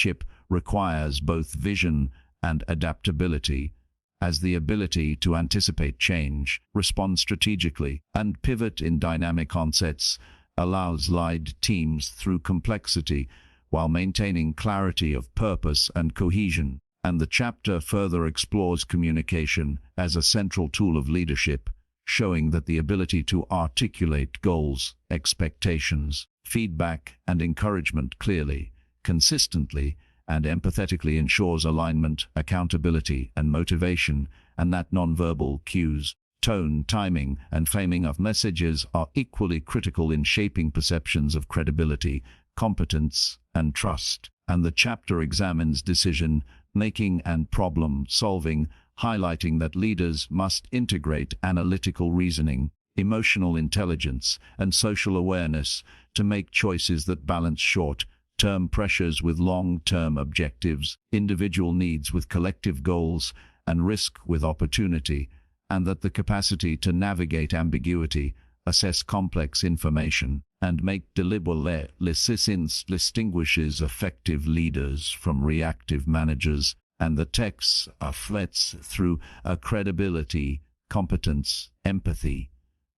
requires both vision and adaptability, as the ability to anticipate change, respond strategically, and pivot in dynamic contexts allows lead teams through complexity while maintaining clarity of purpose and cohesion. And the chapter further explores communication as a central tool of leadership, showing that the ability to articulate goals, expectations, feedback, and encouragement clearly, consistently, and empathetically ensures alignment, accountability, and motivation, and that nonverbal cues, tone, timing, and framing of messages are equally critical in shaping perceptions of credibility, competence, and trust. And the chapter examines decision-making and problem-solving, highlighting that leaders must integrate analytical reasoning, emotional intelligence, and social awareness to make choices that balance short, term pressures with long-term objectives, individual needs with collective goals, and risk with opportunity, and that the capacity to navigate ambiguity, assess complex information, and make deliberate decisions distinguishes effective leaders from reactive managers, and the texts are threats through a credibility, competence, empathy,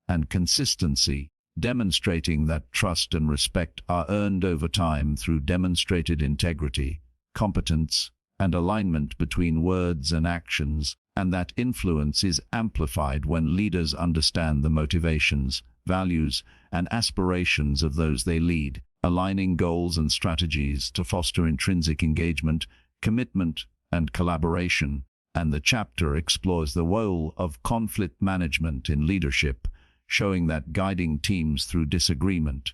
and consistency, demonstrating that trust and respect are earned over time through demonstrated integrity, competence, and alignment between words and actions, and that influence is amplified when leaders understand the motivations, values, and aspirations of those they lead, aligning goals and strategies to foster intrinsic engagement, commitment, and collaboration. And the chapter explores the role of conflict management in leadership, showing that guiding teams through disagreement,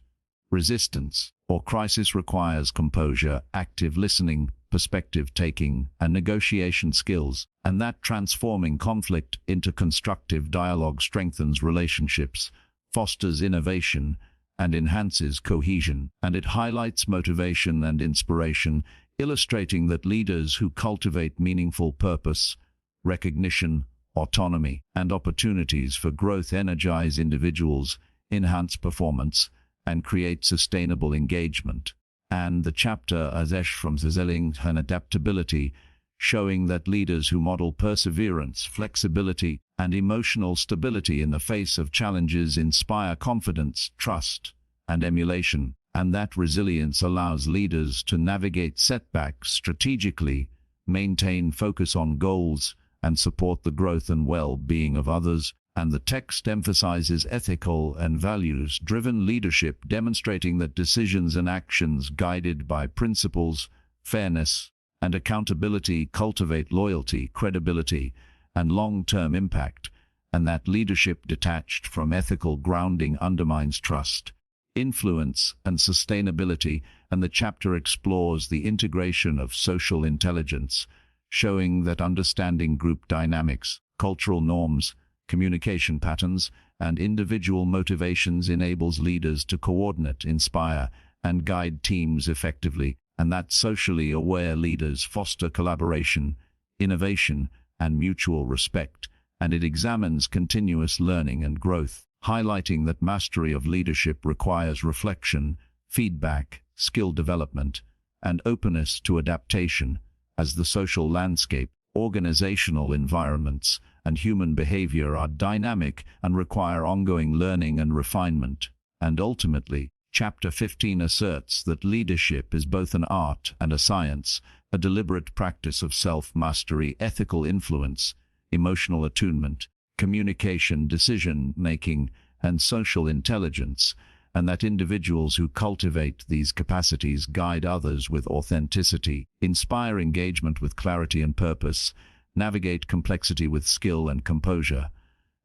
resistance, or crisis requires composure, active listening, perspective-taking, and negotiation skills, and that transforming conflict into constructive dialogue strengthens relationships, fosters innovation, and enhances cohesion. And it highlights motivation and inspiration, illustrating that leaders who cultivate meaningful purpose, recognition, autonomy, and opportunities for growth energize individuals, enhance performance, and create sustainable engagement. And the chapter azesh from zezeling and adaptability, showing that leaders who model perseverance, flexibility, and emotional stability in the face of challenges inspire confidence, trust, and emulation, and that resilience allows leaders to navigate setbacks strategically, maintain focus on goals, and support the growth and well-being of others. And the text emphasizes ethical and values-driven leadership, demonstrating that decisions and actions guided by principles, fairness, and accountability cultivate loyalty, credibility, and long-term impact, and that leadership detached from ethical grounding undermines trust, influence, and sustainability. And the chapter explores the integration of social intelligence, showing that understanding group dynamics, cultural norms, communication patterns, and individual motivations enables leaders to coordinate, inspire, and guide teams effectively, and that socially aware leaders foster collaboration, innovation, and mutual respect. And it examines continuous learning and growth, highlighting that mastery of leadership requires reflection, feedback, skill development, and openness to adaptation, as the social landscape, organizational environments, and human behavior are dynamic and require ongoing learning and refinement. And ultimately, Chapter 15 asserts that leadership is both an art and a science, a deliberate practice of self-mastery, ethical influence, emotional attunement, communication, decision-making, and social intelligence, and that individuals who cultivate these capacities guide others with authenticity, inspire engagement with clarity and purpose, navigate complexity with skill and composure,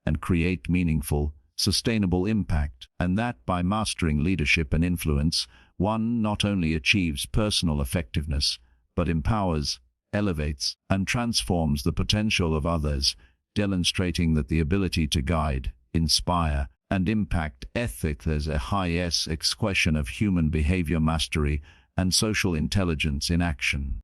and create meaningful, sustainable impact. And that by mastering leadership and influence, one not only achieves personal effectiveness, but empowers, elevates, and transforms the potential of others, demonstrating that the ability to guide, inspire, and impact ethics as a high-S expression of human behavior mastery and social intelligence in action.